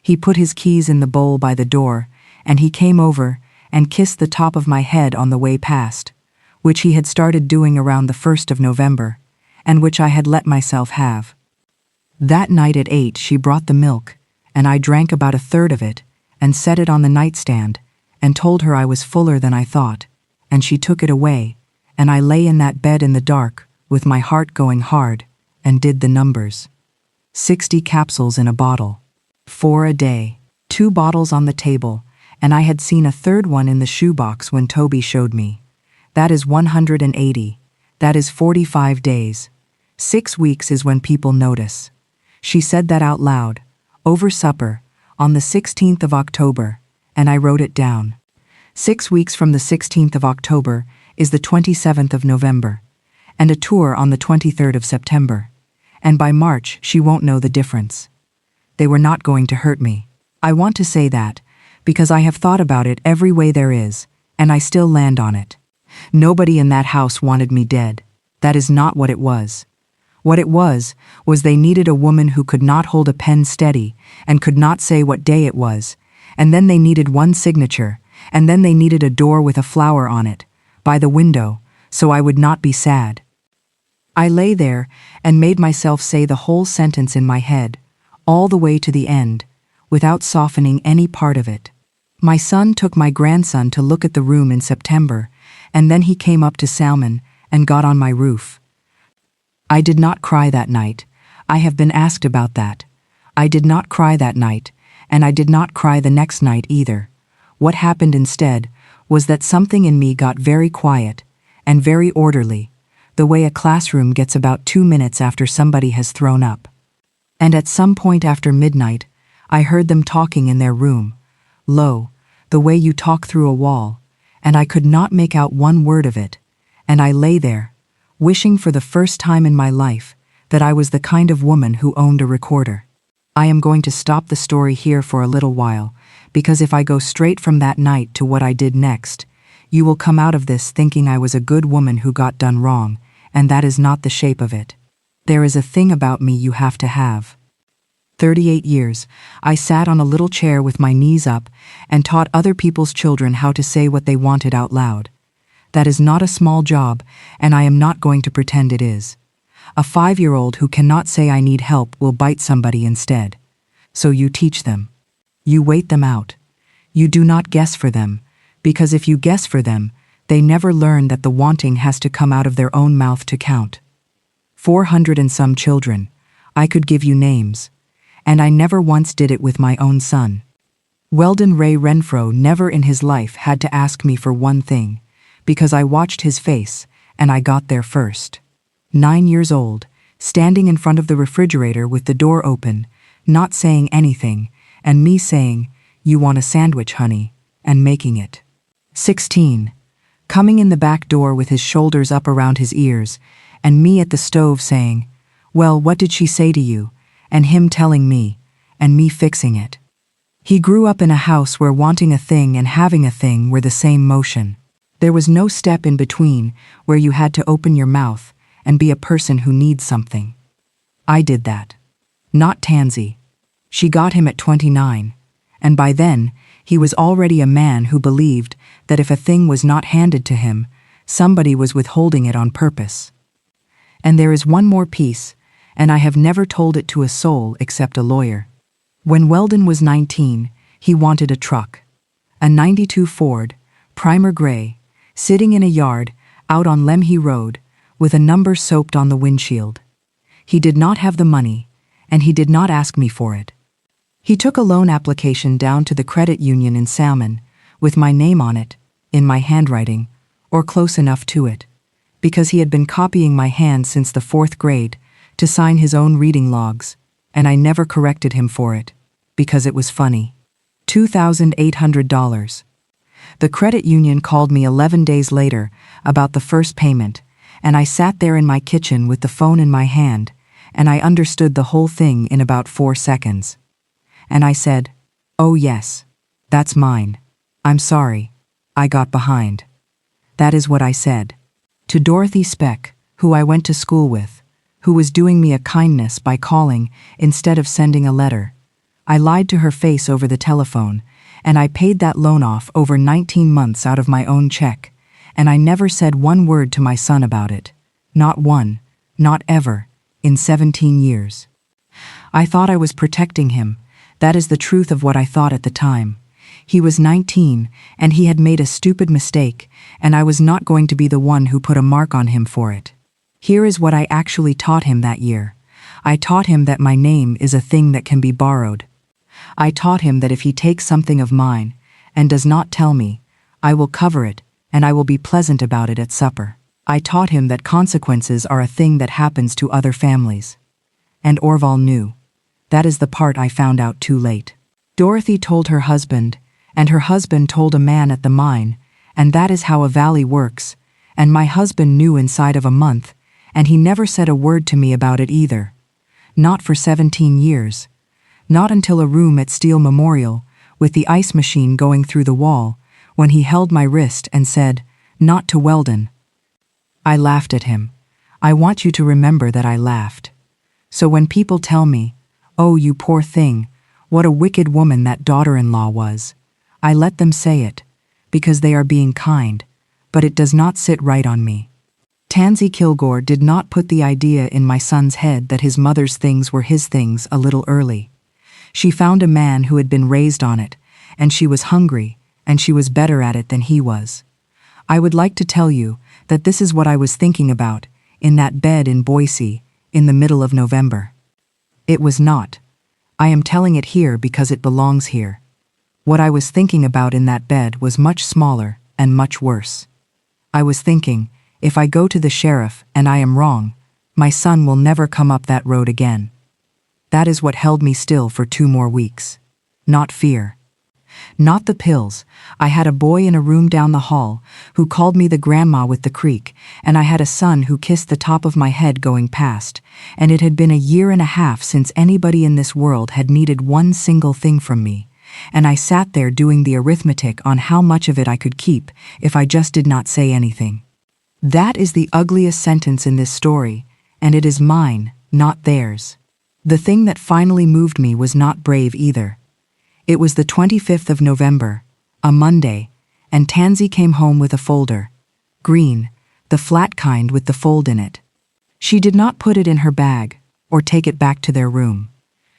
He put his keys in the bowl by the door, and he came over and kissed the top of my head on the way past, which he had started doing around the 1st of November, and which I had let myself have. That night at 8 she brought the milk, and I drank about a third of it, and set it on the nightstand, and told her I was fuller than I thought, and she took it away, and I lay in that bed in the dark, with my heart going hard, and did the numbers. 60 capsules in a bottle. 4 a day. 2 bottles on the table, and I had seen a third one in the shoebox when Toby showed me. That is 180. That is 45 days. 6 weeks is when people notice. She said that out loud, over supper, on the 16th of October, and I wrote it down. 6 weeks from the 16th of October is the 27th of November, and a tour on the 23rd of September. And by March she won't know the difference. They were not going to hurt me. I want to say that, because I have thought about it every way there is, and I still land on it. Nobody in that house wanted me dead. That is not what it was. What it was they needed a woman who could not hold a pen steady and could not say what day it was, and then they needed one signature, and then they needed a door with a flower on it, by the window, so I would not be sad. I lay there and made myself say the whole sentence in my head, all the way to the end, without softening any part of it. My son took my grandson to look at the room in September, and then he came up to Salmon and got on my roof. I did not cry that night. I have been asked about that. I did not cry that night, and I did not cry the next night either. What happened instead was that something in me got very quiet and very orderly, the way a classroom gets about 2 minutes after somebody has thrown up. And at some point after midnight, I heard them talking in their room, low, the way you talk through a wall, and I could not make out one word of it, and I lay there, wishing for the first time in my life that I was the kind of woman who owned a recorder. I am going to stop the story here for a little while, because if I go straight from that night to what I did next, you will come out of this thinking I was a good woman who got done wrong, and that is not the shape of it. There is a thing about me you have to have. 38 years, I sat on a little chair with my knees up and taught other people's children how to say what they wanted out loud. That is not a small job, and I am not going to pretend it is. A 5-year-old who cannot say I need help will bite somebody instead. So you teach them. You wait them out. You do not guess for them, because if you guess for them, they never learn that the wanting has to come out of their own mouth to count. 400 and some children. I could give you names. And I never once did it with my own son. Weldon Ray Renfrow never in his life had to ask me for one thing, because I watched his face, and I got there first. 9 years old, standing in front of the refrigerator with the door open, not saying anything, and me saying, "You want a sandwich, honey," and making it. 16, coming in the back door with his shoulders up around his ears, and me at the stove saying, "Well, what did she say to you?" and him telling me, and me fixing it. He grew up in a house where wanting a thing and having a thing were the same motion. There was no step in between where you had to open your mouth and be a person who needs something. I did that. Not Tansy. She got him at 29, and by then, he was already a man who believed that if a thing was not handed to him, somebody was withholding it on purpose. And there is one more piece, and I have never told it to a soul except a lawyer. When Weldon was 19, he wanted a truck. A 92 Ford, primer gray, sitting in a yard out on Lemhi Road, with a number soaped on the windshield. He did not have the money, and he did not ask me for it. He took a loan application down to the credit union in Salmon, with my name on it, in my handwriting, or close enough to it, because he had been copying my hand since the 4th grade, to sign his own reading logs, and I never corrected him for it, because it was funny. $2,800. The credit union called me 11 days later about the first payment, and I sat there in my kitchen with the phone in my hand, and I understood the whole thing in about 4 seconds. And I said, "Oh yes, that's mine. I'm sorry. I got behind." That is what I said. To Dorothy Speck, who I went to school with, who was doing me a kindness by calling instead of sending a letter. I lied to her face over the telephone, and I paid that loan off over 19 months out of my own check, and I never said one word to my son about it. Not one, not ever, in 17 years. I thought I was protecting him. That is the truth of what I thought at the time. He was 19, and he had made a stupid mistake, and I was not going to be the one who put a mark on him for it. Here is what I actually taught him that year. I taught him that my name is a thing that can be borrowed. I taught him that if he takes something of mine and does not tell me, I will cover it, and I will be pleasant about it at supper. I taught him that consequences are a thing that happens to other families. And Orval knew. That is the part I found out too late. Dorothy told her husband, and her husband told a man at the mine, and that is how a valley works, and my husband knew inside of a month, and he never said a word to me about it either. Not for 17 years. Not until a room at Steel Memorial, with the ice machine going through the wall, when he held my wrist and said, "Not to Weldon." I laughed at him. I want you to remember that I laughed. So when people tell me, "Oh, you poor thing, what a wicked woman that daughter-in-law was," I let them say it, because they are being kind, but it does not sit right on me. Tansy Kilgore did not put the idea in my son's head that his mother's things were his things a little early. She found a man who had been raised on it, and she was hungry, and she was better at it than he was. I would like to tell you that this is what I was thinking about, in that bed in Boise, in the middle of November. It was not. I am telling it here because it belongs here. What I was thinking about in that bed was much smaller and much worse. I was thinking, if I go to the sheriff and I am wrong, my son will never come up that road again. That is what held me still for 2 more weeks. Not fear. Not the pills. I had a boy in a room down the hall who called me the grandma with the creek, and I had a son who kissed the top of my head going past, and it had been a year and a half since anybody in this world had needed one single thing from me, and I sat there doing the arithmetic on how much of it I could keep if I just did not say anything. That is the ugliest sentence in this story, and it is mine, not theirs. The thing that finally moved me was not brave either. It was the 25th of November, a Monday, and Tansy came home with a folder. Green, the flat kind with the fold in it. She did not put it in her bag or take it back to their room.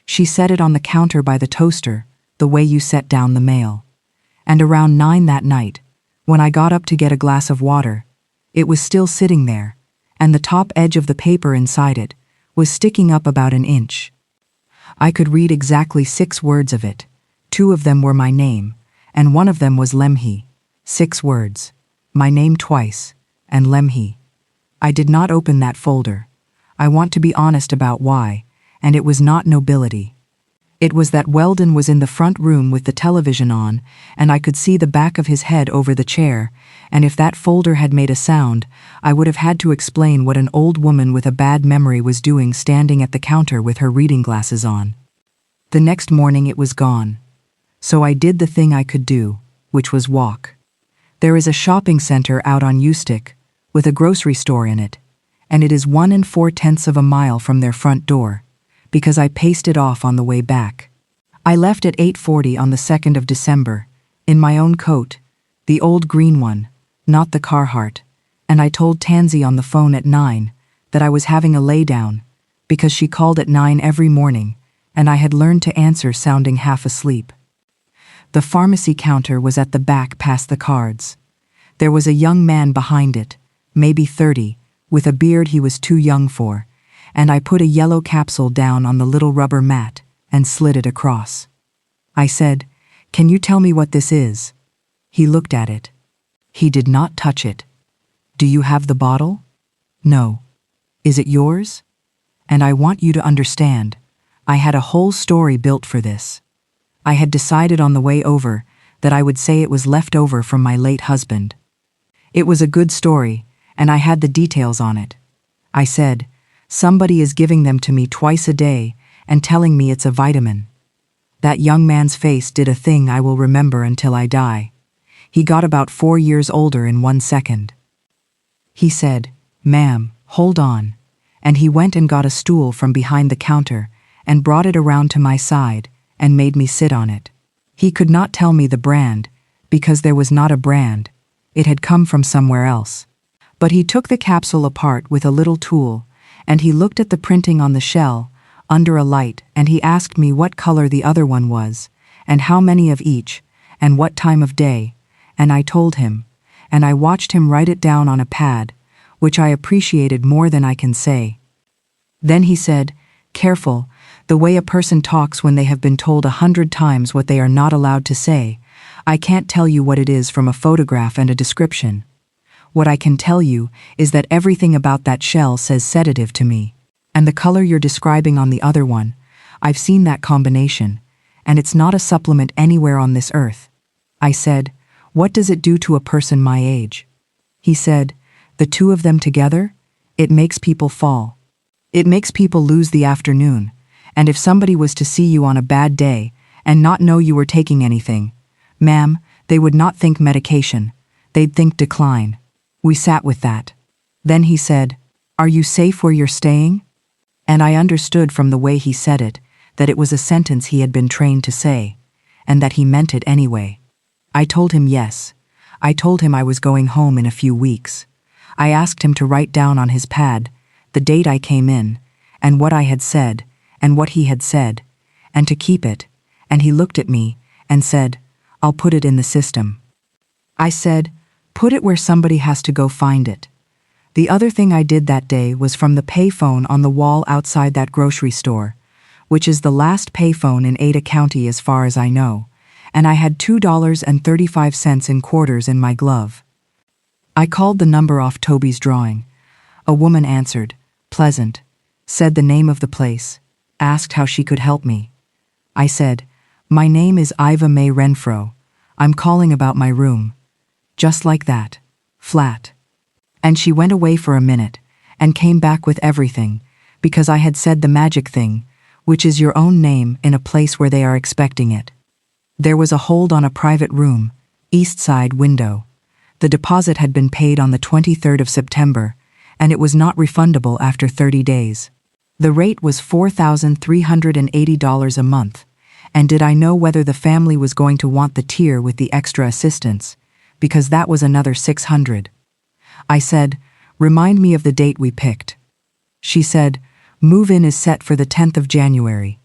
She set it on the counter by the toaster, the way you set down the mail. And around 9 that night, when I got up to get a glass of water, it was still sitting there, and the top edge of the paper inside it was sticking up about an inch. I could read exactly 6 words of it. 2 of them were my name, and 1 of them was Lemhi. 6 words. My name twice, and Lemhi. I did not open that folder. I want to be honest about why, and it was not nobility. It was that Weldon was in the front room with the television on, and I could see the back of his head over the chair, and if that folder had made a sound, I would have had to explain what an old woman with a bad memory was doing standing at the counter with her reading glasses on. The next morning it was gone. So I did the thing I could do, which was walk. There is a shopping center out on Ustick, with a grocery store in it, and it is 1 4/10 of a mile from their front door, because I paced it off on the way back. I left at 8:40 on the 2nd of December, in my own coat, the old green one, not the Carhartt, and I told Tansy on the phone at 9 that I was having a laydown, because she called at 9 every morning, and I had learned to answer sounding half asleep. The pharmacy counter was at the back past the cards. There was a young man behind it, maybe 30, with a beard he was too young for, and I put a yellow capsule down on the little rubber mat and slid it across. I said, "Can you tell me what this is?" He looked at it. He did not touch it. "Do you have the bottle?" "No." "Is it yours?" And I want you to understand, I had a whole story built for this. I had decided on the way over that I would say it was left over from my late husband. It was a good story, and I had the details on it. I said, somebody is giving them to me twice a day and telling me it's a vitamin. That young man's face did a thing I will remember until I die. He got about 4 years older in 1 second. He said, "Ma'am, hold on," and he went and got a stool from behind the counter and brought it around to my side and made me sit on it. He could not tell me the brand, because there was not a brand. It had come from somewhere else. But he took the capsule apart with a little tool, and he looked at the printing on the shell, under a light, and he asked me what color the other one was, and how many of each, and what time of day, and I told him, and I watched him write it down on a pad, which I appreciated more than I can say. Then he said, "Careful, the way a person talks when they have been told 100 times what they are not allowed to say. I can't tell you what it is from a photograph and a description. What I can tell you is that everything about that shell says sedative to me. And the color you're describing on the other one, I've seen that combination, and it's not a supplement anywhere on this earth." I said, "What does it do to a person my age?" He said, "The two of them together, it makes people fall. It makes people lose the afternoon, and if somebody was to see you on a bad day and not know you were taking anything, ma'am, they would not think medication, they'd think decline." We sat with that. Then he said, "Are you safe where you're staying?" And I understood from the way he said it that it was a sentence he had been trained to say, and that he meant it anyway. I told him yes. I told him I was going home in a few weeks. I asked him to write down on his pad the date I came in, and what I had said, and what he had said, and to keep it, and he looked at me and said, "I'll put it in the system." I said, "Put it where somebody has to go find it." The other thing I did that day was from the payphone on the wall outside that grocery store, which is the last payphone in Ada County as far as I know, and I had $2.35 in quarters in my glove. I called the number off Toby's drawing. A woman answered, pleasant, said the name of the place, asked how she could help me. I said, "My name is Iva Mae Renfrow. I'm calling about my room." Just like that. Flat. And she went away for a minute and came back with everything, because I had said the magic thing, which is your own name in a place where they are expecting it. There was a hold on a private room, east side window. The deposit had been paid on the 23rd of September, and it was not refundable after 30 days. The rate was $4,380 a month, and did I know whether the family was going to want the tier with the extra assistance, because that was another $600. I said, "Remind me of the date we picked." She said, "Move-in is set for the 10th of January.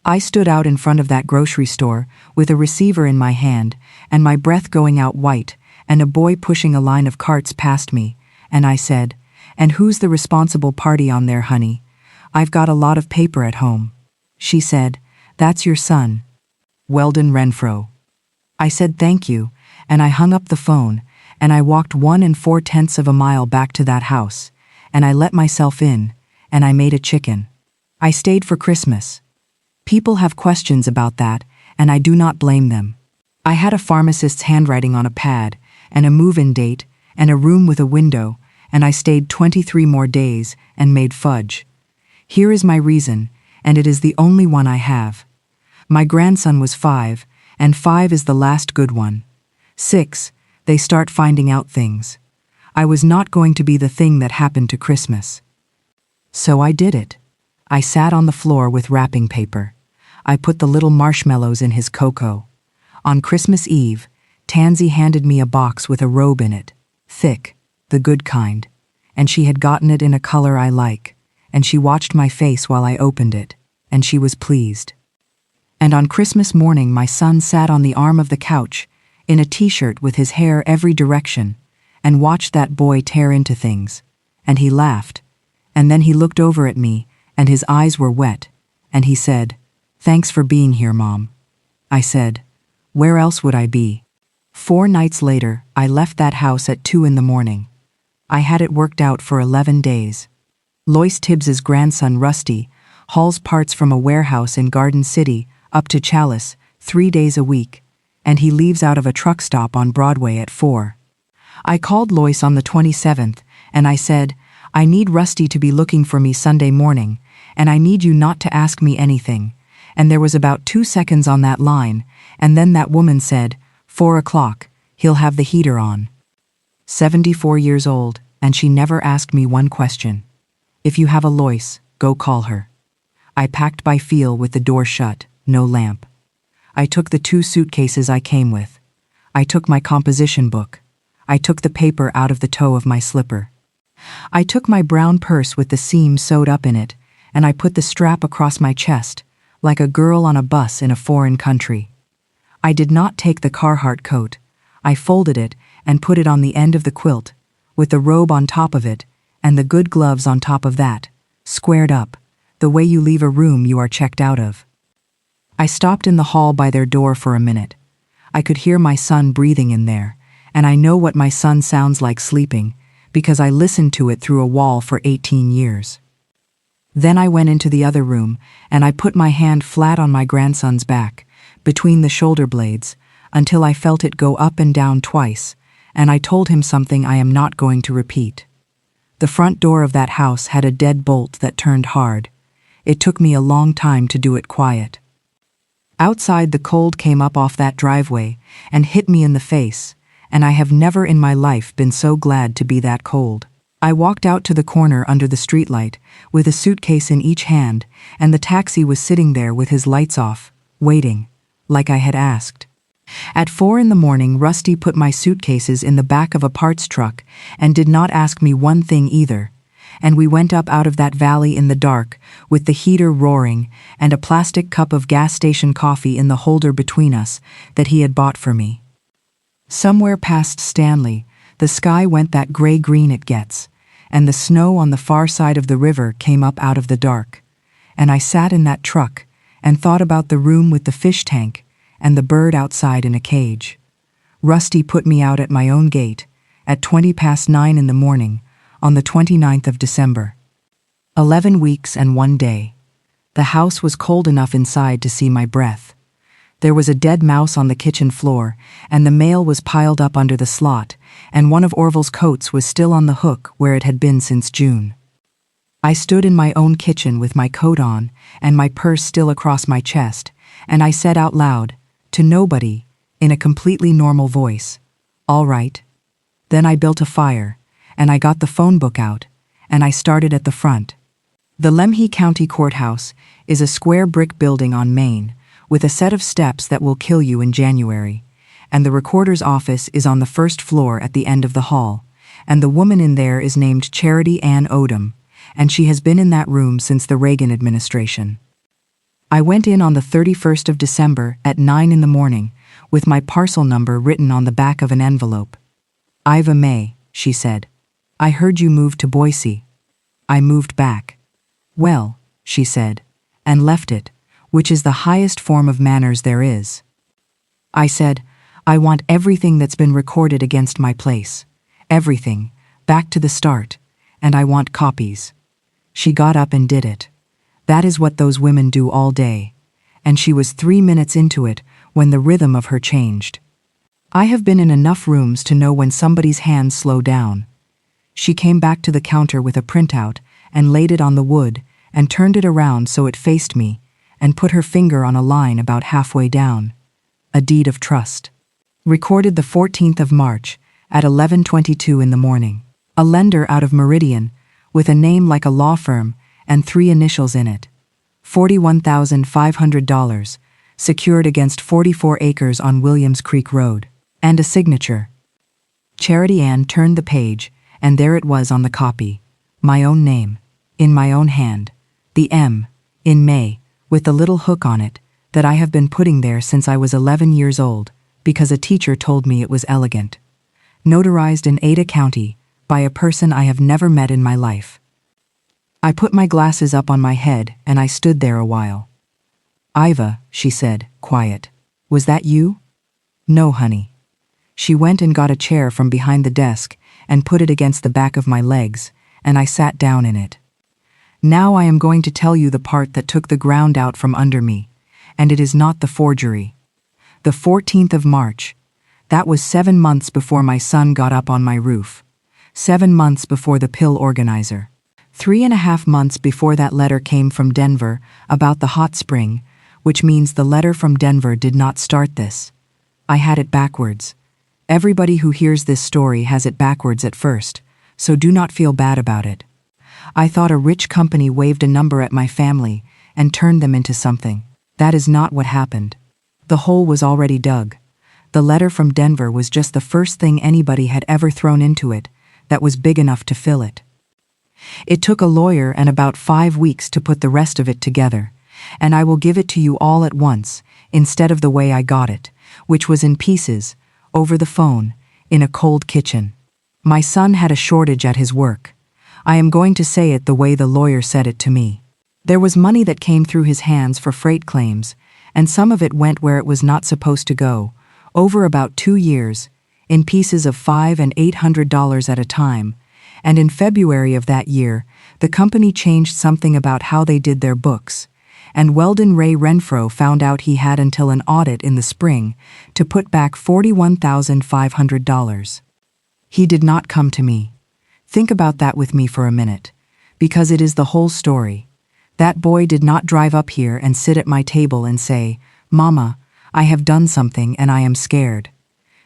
I stood out in front of that grocery store with a receiver in my hand and my breath going out white and a boy pushing a line of carts past me, and I said, "And who's the responsible party on there, honey? I've got a lot of paper at home." She said, "That's your son, Weldon Renfrow." I said thank you, and I hung up the phone, and I walked 1 4/10 of a mile back to that house, and I let myself in, and I made a chicken. I stayed for Christmas. People have questions about that, and I do not blame them. I had a pharmacist's handwriting on a pad, and a move-in date, and a room with a window, and I stayed 23 more days and made fudge. Here is my reason, and it is the only one I have. My grandson was 5, and 5 is the last good one. 6, they start finding out things. I was not going to be the thing that happened to Christmas. So I did it. I sat on the floor with wrapping paper. I put the little marshmallows in his cocoa. On Christmas Eve, Tansy handed me a box with a robe in it, thick, the good kind, and she had gotten it in a color I like, and she watched my face while I opened it, and she was pleased. And on Christmas morning my son sat on the arm of the couch, in a t-shirt with his hair every direction, and watched that boy tear into things, and he laughed, and then he looked over at me, and his eyes were wet, and he said, "Thanks for being here, Mom." I said, "Where else would I be?" 4 nights later, I left that house at 2 in the morning. I had it worked out for 11 days. Lois Tibbs's grandson Rusty hauls parts from a warehouse in Garden City up to Chalice 3 days a week, and he leaves out of a truck stop on Broadway at 4. I called Lois on the 27th, and I said, I need Rusty to be looking for me Sunday morning, and I need you not to ask me anything. And there was about 2 seconds on that line, and then that woman said, 4 o'clock, he'll have the heater on. 74 years old, and she never asked me one question. If you have a Lois, go call her. I packed by feel with the door shut, no lamp. I took the 2 suitcases I came with. I took my composition book. I took the paper out of the toe of my slipper. I took my brown purse with the seam sewed up in it, and I put the strap across my chest, like a girl on a bus in a foreign country. I did not take the Carhartt coat. I folded it and put it on the end of the quilt, with the robe on top of it, and the good gloves on top of that, squared up, the way you leave a room you are checked out of. I stopped in the hall by their door for a minute. I could hear my son breathing in there, and I know what my son sounds like sleeping, because I listened to it through a wall for 18 years. Then I went into the other room, and I put my hand flat on my grandson's back, between the shoulder blades, until I felt it go up and down twice, and I told him something I am not going to repeat. The front door of that house had a dead bolt that turned hard. It took me a long time to do it quiet. Outside, the cold came up off that driveway and hit me in the face, and I have never in my life been so glad to be that cold. I walked out to the corner under the streetlight, with a suitcase in each hand, and the taxi was sitting there with his lights off, waiting, like I had asked. At 4 in the morning, Rusty put my suitcases in the back of a parts truck and did not ask me one thing either, and we went up out of that valley in the dark, with the heater roaring and a plastic cup of gas station coffee in the holder between us that he had bought for me. Somewhere past Stanley, the sky went that gray-green it gets, and the snow on the far side of the river came up out of the dark, and I sat in that truck and thought about the room with the fish tank and the bird outside in a cage. Rusty put me out at my own gate at 9:20 in the morning on the 29th of December. 11 weeks and 1 day. The house was cold enough inside to see my breath. There was a dead mouse on the kitchen floor, and the mail was piled up under the slot, and one of Orville's coats was still on the hook where it had been since June. I stood in my own kitchen with my coat on and my purse still across my chest, and I said out loud, to nobody, in a completely normal voice, "All right." Then I built a fire, and I got the phone book out, and I started at the front. The Lemhi County Courthouse is a square brick building on Main, with a set of steps that will kill you in January, and the recorder's office is on the first floor at the end of the hall, and the woman in there is named Charity Ann Odom, and she has been in that room since the Reagan administration. I went in on the 31st of December at 9 in the morning, with my parcel number written on the back of an envelope. "Iva Mae," she said. "I heard you moved to Boise." I moved back. "Well," she said, and left it, which is the highest form of manners there is. I said, "I want everything that's been recorded against my place. Everything, back to the start, and I want copies." She got up and did it. That is what those women do all day, and she was 3 minutes into it when the rhythm of her changed. I have been in enough rooms to know when somebody's hands slow down. She came back to the counter with a printout and laid it on the wood and turned it around so it faced me and put her finger on a line about halfway down. A deed of trust. Recorded the 14th of March at 11:22 in the morning. A lender out of Meridian with a name like a law firm and 3 initials in it. $41,500, secured against 44 acres on Williams Creek Road. And a signature. Charity Ann turned the page, and there it was on the copy. My own name, in my own hand. The M, in May, with the little hook on it, that I have been putting there since I was 11 years old, because a teacher told me it was elegant. Notarized in Ada County, by a person I have never met in my life. I put my glasses up on my head, and I stood there a while. "Iva," she said, quiet. "Was that you?" "No, honey." She went and got a chair from behind the desk and put it against the back of my legs, and I sat down in it. "Now I am going to tell you the part that took the ground out from under me, and it is not the forgery. The 14th of March. That was 7 months before my son got up on my roof. 7 months before the pill organizer. 3.5 months before that letter came from Denver about the hot spring, which means the letter from Denver did not start this. I had it backwards. Everybody who hears this story has it backwards at first, so do not feel bad about it. I thought a rich company waved a number at my family and turned them into something. That is not what happened. The hole was already dug. The letter from Denver was just the first thing anybody had ever thrown into it that was big enough to fill it. It took a lawyer and about 5 weeks to put the rest of it together, and I will give it to you all at once, instead of the way I got it, which was in pieces, over the phone, in a cold kitchen. My son had a shortage at his work. I am going to say it the way the lawyer said it to me. There was money that came through his hands for freight claims, and some of it went where it was not supposed to go, over about 2 years, in pieces of $500 and $800 at a time, and in February of that year, the company changed something about how they did their books, and Weldon Ray Renfrow found out he had until an audit in the spring to put back $41,500. He did not come to me. Think about that with me for a minute, because it is the whole story. That boy did not drive up here and sit at my table and say, "Mama, I have done something and I am scared."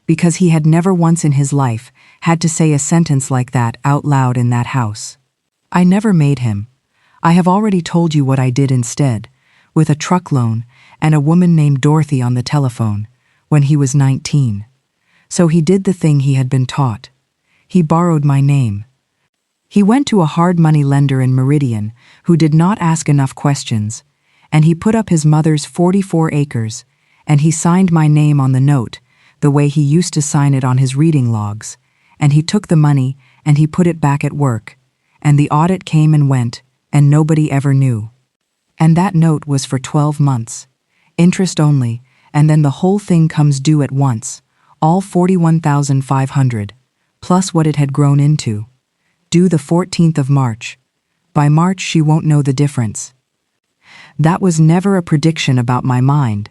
Because he had never once in his life had to say a sentence like that out loud in that house. I never made him. I have already told you what I did instead, with a truck loan and a woman named Dorothy on the telephone, when he was 19. So he did the thing he had been taught. He borrowed my name. He went to a hard money lender in Meridian who did not ask enough questions, and he put up his mother's 44 acres, and he signed my name on the note, the way he used to sign it on his reading logs, and he took the money and he put it back at work, and the audit came and went, and nobody ever knew. And that note was for 12 months, interest only, and then the whole thing comes due at once, all $41,500, plus what it had grown into. Due the 14th of March. By March she won't know the difference. That was never a prediction about my mind.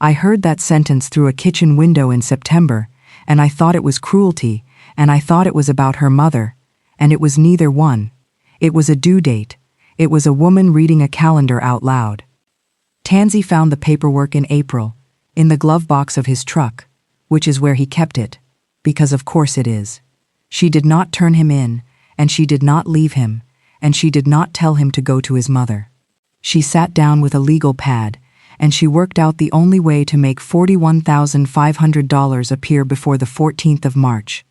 I heard that sentence through a kitchen window in September, and I thought it was cruelty, and I thought it was about her mother, and it was neither one. It was a due date. It was a woman reading a calendar out loud. Tansy found the paperwork in April, in the glove box of his truck, which is where he kept it, because of course it is. She did not turn him in, and she did not leave him, and she did not tell him to go to his mother. She sat down with a legal pad, and she worked out the only way to make $41,500 appear before the 14th of March.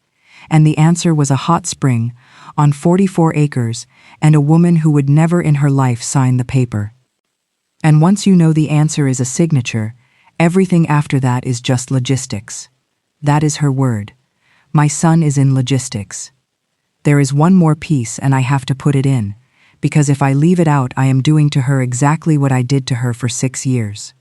And the answer was a hot spring, on 44 acres, and a woman who would never in her life sign the paper. And once you know the answer is a signature, everything after that is just logistics. That is her word. My son is in logistics. There is one more piece and I have to put it in, because if I leave it out I am doing to her exactly what I did to her for 6 years.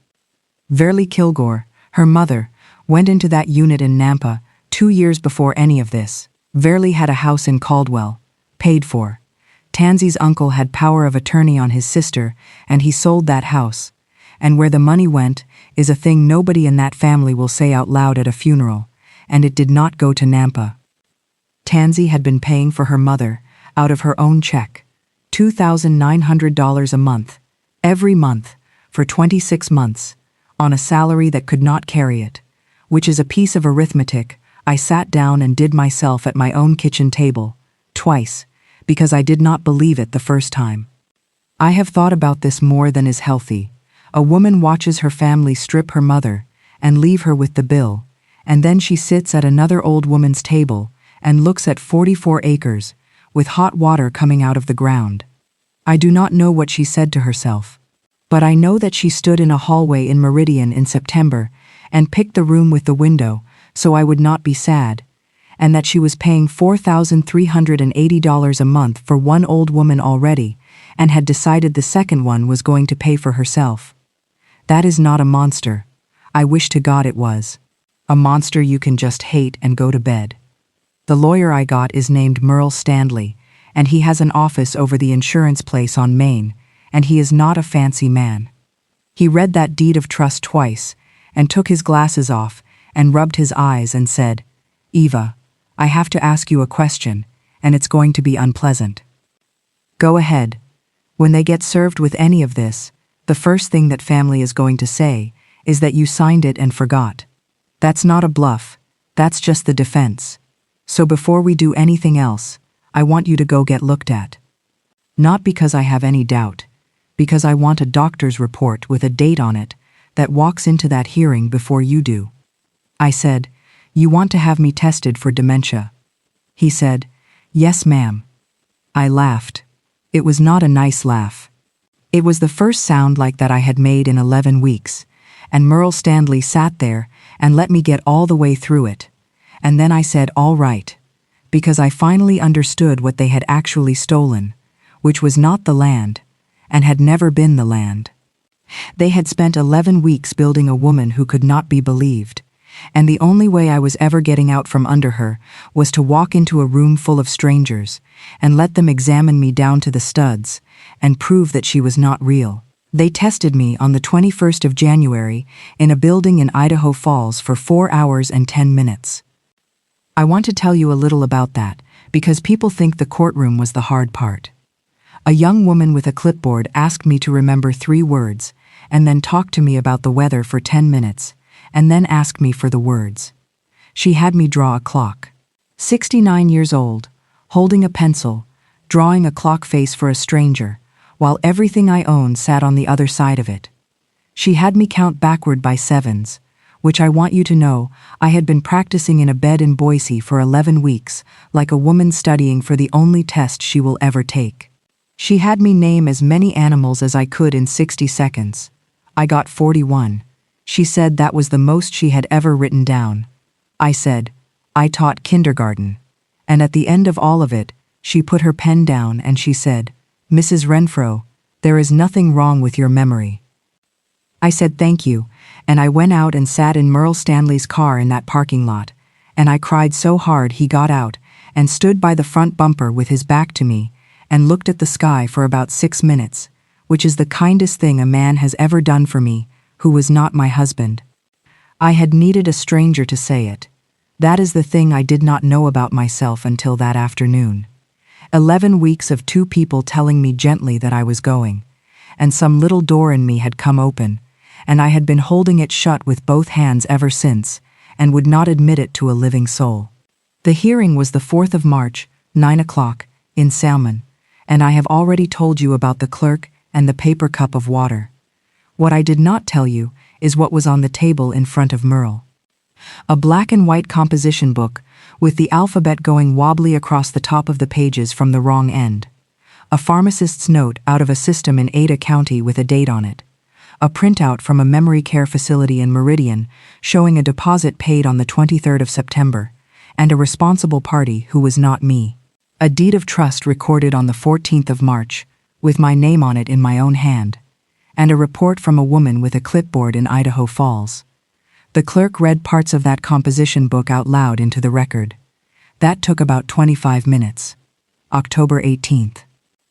Verly Kilgore, her mother, went into that unit in Nampa 2 years before any of this. Verly had a house in Caldwell, paid for. Tansy's uncle had power of attorney on his sister and he sold that house, and where the money went is a thing nobody in that family will say out loud at a funeral, and it did not go to Nampa. Tansy had been paying for her mother, out of her own check, $2,900 a month, every month, for 26 months, on a salary that could not carry it, which is a piece of arithmetic I sat down and did myself at my own kitchen table, twice, because I did not believe it the first time. I have thought about this more than is healthy. A woman watches her family strip her mother and leave her with the bill, and then she sits at another old woman's table and looks at 44 acres, with hot water coming out of the ground. I do not know what she said to herself, but I know that she stood in a hallway in Meridian in September and picked the room with the window so I would not be sad, and that she was paying $4,380 a month for one old woman already and had decided the second one was going to pay for herself. That is not a monster. I wish to God it was. A monster you can just hate and go to bed. The lawyer I got is named Merle Stanley, and he has an office over the insurance place on Main, and he is not a fancy man. He read that deed of trust twice, and took his glasses off and rubbed his eyes and said, "Eva, I have to ask you a question, and it's going to be unpleasant." "Go ahead." When they get served with any of this, the first thing that family is going to say is that you signed it and forgot. That's not a bluff, that's just the defense. So before we do anything else, I want you to go get looked at. Not because I have any doubt, because I want a doctor's report with a date on it that walks into that hearing before you do. I said, "You want to have me tested for dementia?" He said, "Yes, ma'am." I laughed. It was not a nice laugh. It was the first sound like that I had made in 11 weeks, and Merle Stanley sat there and let me get all the way through it. And then I said, "All right," because I finally understood what they had actually stolen, which was not the land, and had never been the land. They had spent 11 weeks building a woman who could not be believed, and the only way I was ever getting out from under her was to walk into a room full of strangers and let them examine me down to the studs and prove that she was not real. They tested me on the 21st of January in a building in Idaho Falls for 4 hours and 10 minutes. I want to tell you a little about that because people think the courtroom was the hard part. A young woman with a clipboard asked me to remember 3 words and then talk to me about the weather for 10 minutes and then ask me for the words. She had me draw a clock. 69 years old, holding a pencil, drawing a clock face for a stranger, while everything I owned sat on the other side of it. She had me count backward by 7s, which I want you to know I had been practicing in a bed in Boise for 11 weeks, like a woman studying for the only test she will ever take. She had me name as many animals as I could in 60 seconds. I got 41. She said that was the most she had ever written down. I said, "I taught kindergarten." And at the end of all of it, she put her pen down and she said, "Mrs. Renfrow, there is nothing wrong with your memory." I said thank you, and I went out and sat in Merle Stanley's car in that parking lot, and I cried so hard he got out and stood by the front bumper with his back to me and looked at the sky for about 6 minutes, which is the kindest thing a man has ever done for me, who was not my husband. I had needed a stranger to say it. That is the thing I did not know about myself until that afternoon. 11 weeks of 2 people telling me gently that I was going, and some little door in me had come open, and I had been holding it shut with both hands ever since, and would not admit it to a living soul. The hearing was the 4th of March, 9 o'clock, in Salmon, and I have already told you about the clerk and the paper cup of water. What I did not tell you is what was on the table in front of Merle. A black and white composition book with the alphabet going wobbly across the top of the pages from the wrong end. A pharmacist's note out of a system in Ada County with a date on it. A printout from a memory care facility in Meridian showing a deposit paid on the 23rd of September, and a responsible party who was not me. A deed of trust recorded on the 14th of March, with my name on it in my own hand, and a report from a woman with a clipboard in Idaho Falls. The clerk read parts of that composition book out loud into the record. That took about 25 minutes. October 18th.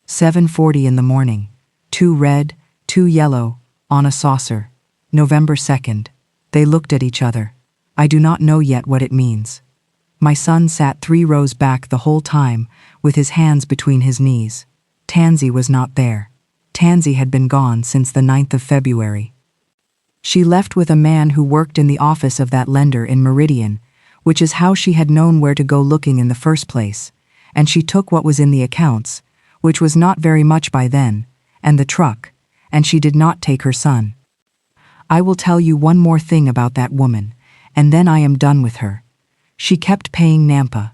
7:40 in the morning. 2 red, 2 yellow, on a saucer. November 2nd. They looked at each other. I do not know yet what it means. My son sat 3 rows back the whole time, with his hands between his knees. Tansy was not there. Tansy had been gone since the 9th of February. She left with a man who worked in the office of that lender in Meridian, which is how she had known where to go looking in the first place, and she took what was in the accounts, which was not very much by then, and the truck, and she did not take her son. I will tell you one more thing about that woman, and then I am done with her. She kept paying Nampa,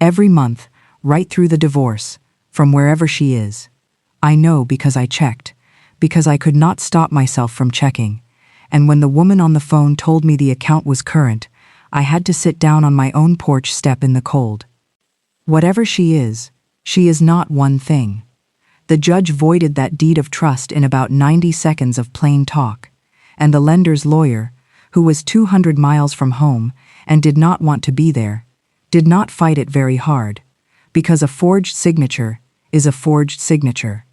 every month, right through the divorce, from wherever she is. I know because I checked, because I could not stop myself from checking, and when the woman on the phone told me the account was current, I had to sit down on my own porch step in the cold. Whatever she is not one thing. The judge voided that deed of trust in about 90 seconds of plain talk, and the lender's lawyer, who was 200 miles from home and did not want to be there, did not fight it very hard, because a forged signature is a forged signature.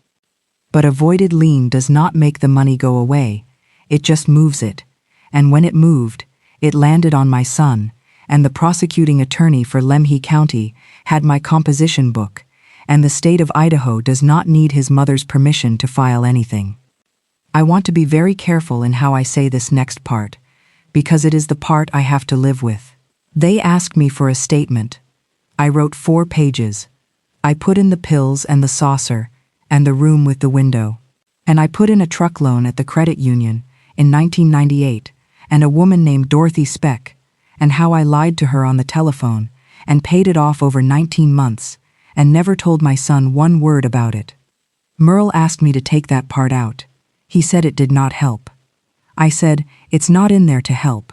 But a voided lien does not make the money go away, it just moves it, and when it moved, it landed on my son, and the prosecuting attorney for Lemhi County had my composition book, and the state of Idaho does not need his mother's permission to file anything. I want to be very careful in how I say this next part, because it is the part I have to live with. They asked me for a statement. I wrote 4 pages. I put in the pills and the saucer, and the room with the window. And I put in a truck loan at the credit union in 1998, and a woman named Dorothy Speck, and how I lied to her on the telephone, and paid it off over 19 months, and never told my son one word about it. Merle asked me to take that part out. He said it did not help. I said, it's not in there to help.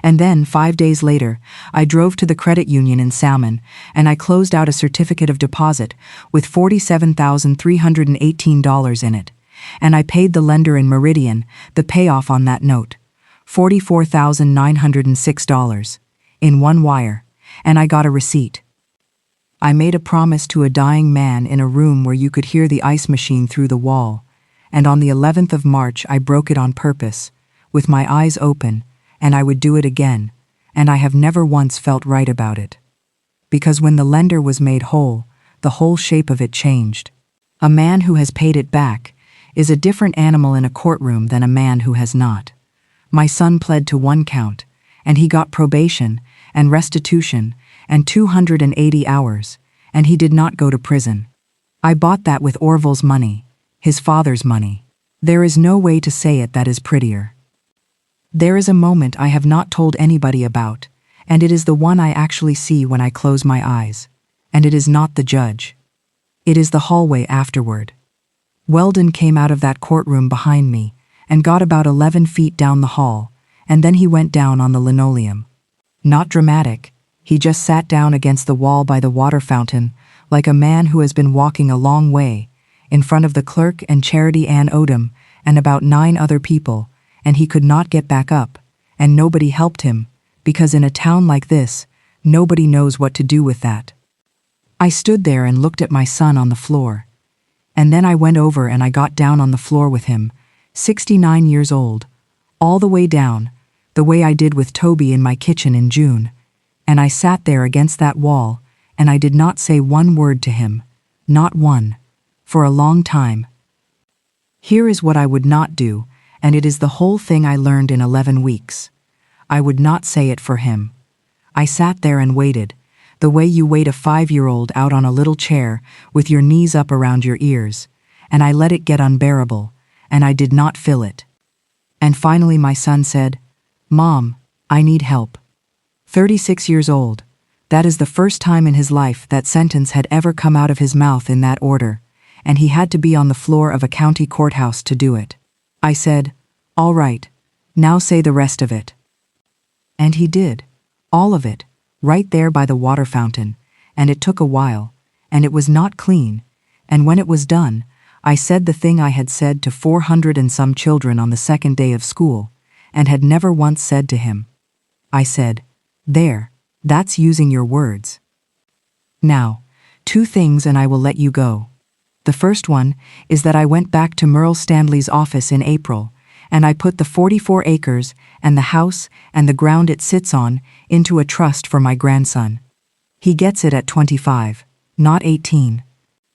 And then, 5 days later, I drove to the credit union in Salmon, and I closed out a certificate of deposit with $47,318 in it, and I paid the lender in Meridian the payoff on that note, $44,906, in one wire, and I got a receipt. I made a promise to a dying man in a room where you could hear the ice machine through the wall, and on the 11th of March I broke it on purpose, with my eyes open, and I would do it again, and I have never once felt right about it. Because when the lender was made whole, the whole shape of it changed. A man who has paid it back is a different animal in a courtroom than a man who has not. My son pled to 1 count, and he got probation and restitution and 280 hours, and he did not go to prison. I bought that with Orville's money, his father's money. There is no way to say it that is prettier. There is a moment I have not told anybody about, and it is the one I actually see when I close my eyes, and it is not the judge. It is the hallway afterward. Weldon came out of that courtroom behind me and got about 11 feet down the hall, and then he went down on the linoleum. Not dramatic, he just sat down against the wall by the water fountain like a man who has been walking a long way, in front of the clerk and Charity Ann Odom and about 9 other people, and he could not get back up, and nobody helped him, because in a town like this, nobody knows what to do with that. I stood there and looked at my son on the floor, and then I went over and I got down on the floor with him, 69 years old, all the way down, the way I did with Toby in my kitchen in June, and I sat there against that wall, and I did not say one word to him, not one, for a long time. Here is what I would not do, and it is the whole thing I learned in 11 weeks. I would not say it for him. I sat there and waited, the way you wait a 5-year-old out on a little chair with your knees up around your ears, and I let it get unbearable, and I did not fill it. And finally my son said, "Mom, I need help." 36 years old. That is the first time in his life that sentence had ever come out of his mouth in that order, and he had to be on the floor of a county courthouse to do it. I said, "All right, now say the rest of it." And he did, all of it, right there by the water fountain, and it took a while, and it was not clean, and when it was done, I said the thing I had said to 400 and some children on the second day of school, and had never once said to him. I said, "There, that's using your words." Now, 2 things and I will let you go. The first one is that I went back to Merle Stanley's office in April, and I put the 44 acres and the house and the ground it sits on into a trust for my grandson. He gets it at 25, not 18.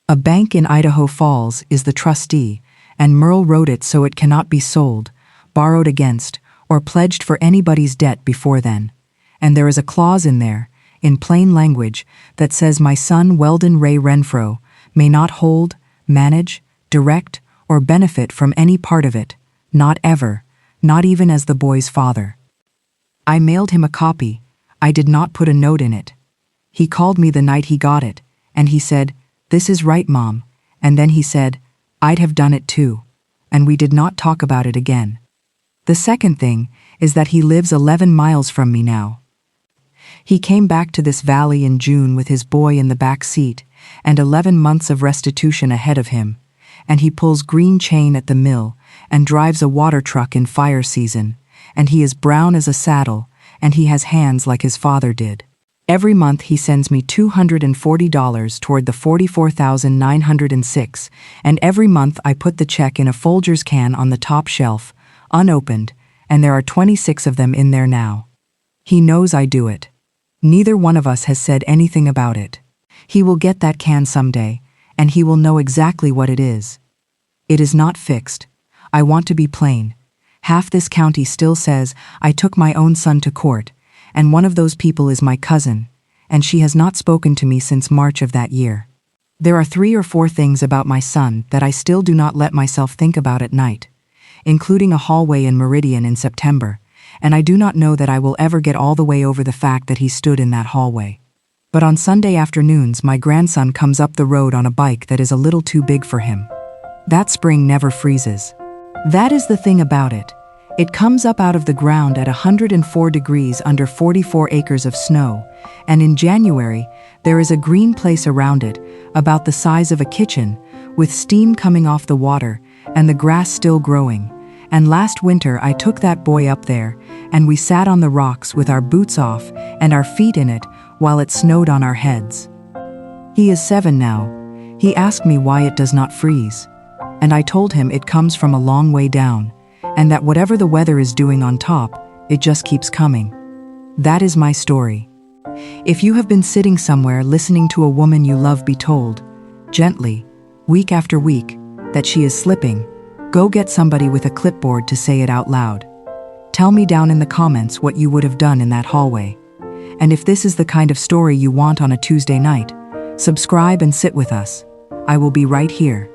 A bank in Idaho Falls is the trustee, and Merle wrote it so it cannot be sold, borrowed against, or pledged for anybody's debt before then. And there is a clause in there, in plain language, that says my son Weldon Ray Renfrow may not hold, manage, direct, or benefit from any part of it, not ever, not even as the boy's father. I mailed him a copy. I did not put a note in it. He called me the night he got it, and he said, "This is right, Mom," and then he said, "I'd have done it too," and we did not talk about it again. The second thing is that he lives 11 miles from me now. He came back to this valley in June with his boy in the back seat, and 11 months of restitution ahead of him, and he pulls green chain at the mill and drives a water truck in fire season, and he is brown as a saddle, and he has hands like his father did. Every month he sends me $240 toward the $44,906, and every month I put the check in a Folgers can on the top shelf, unopened, and there are 26 of them in there now. He knows I do it. Neither one of us has said anything about it. He will get that can someday, and he will know exactly what it is. It is not fixed. I want to be plain. Half this county still says I took my own son to court, and one of those people is my cousin, and she has not spoken to me since March of that year. There are 3 or 4 things about my son that I still do not let myself think about at night, including a hallway in Meridian in September, and I do not know that I will ever get all the way over the fact that he stood in that hallway. But on Sunday afternoons, my grandson comes up the road on a bike that is a little too big for him. That spring never freezes. That is the thing about it. It comes up out of the ground at 104 degrees under 44 acres of snow, and in January, there is a green place around it, about the size of a kitchen, with steam coming off the water, and the grass still growing. And last winter I took that boy up there, and we sat on the rocks with our boots off and our feet in it while it snowed on our heads. He is 7 now. He asked me why it does not freeze, and I told him it comes from a long way down, and that whatever the weather is doing on top, it just keeps coming. That is my story. If you have been sitting somewhere listening to a woman you love be told, gently, week after week, that she is slipping, go get somebody with a clipboard to say it out loud. Tell me down in the comments what you would have done in that hallway. And if this is the kind of story you want on a Tuesday night, subscribe and sit with us. I will be right here.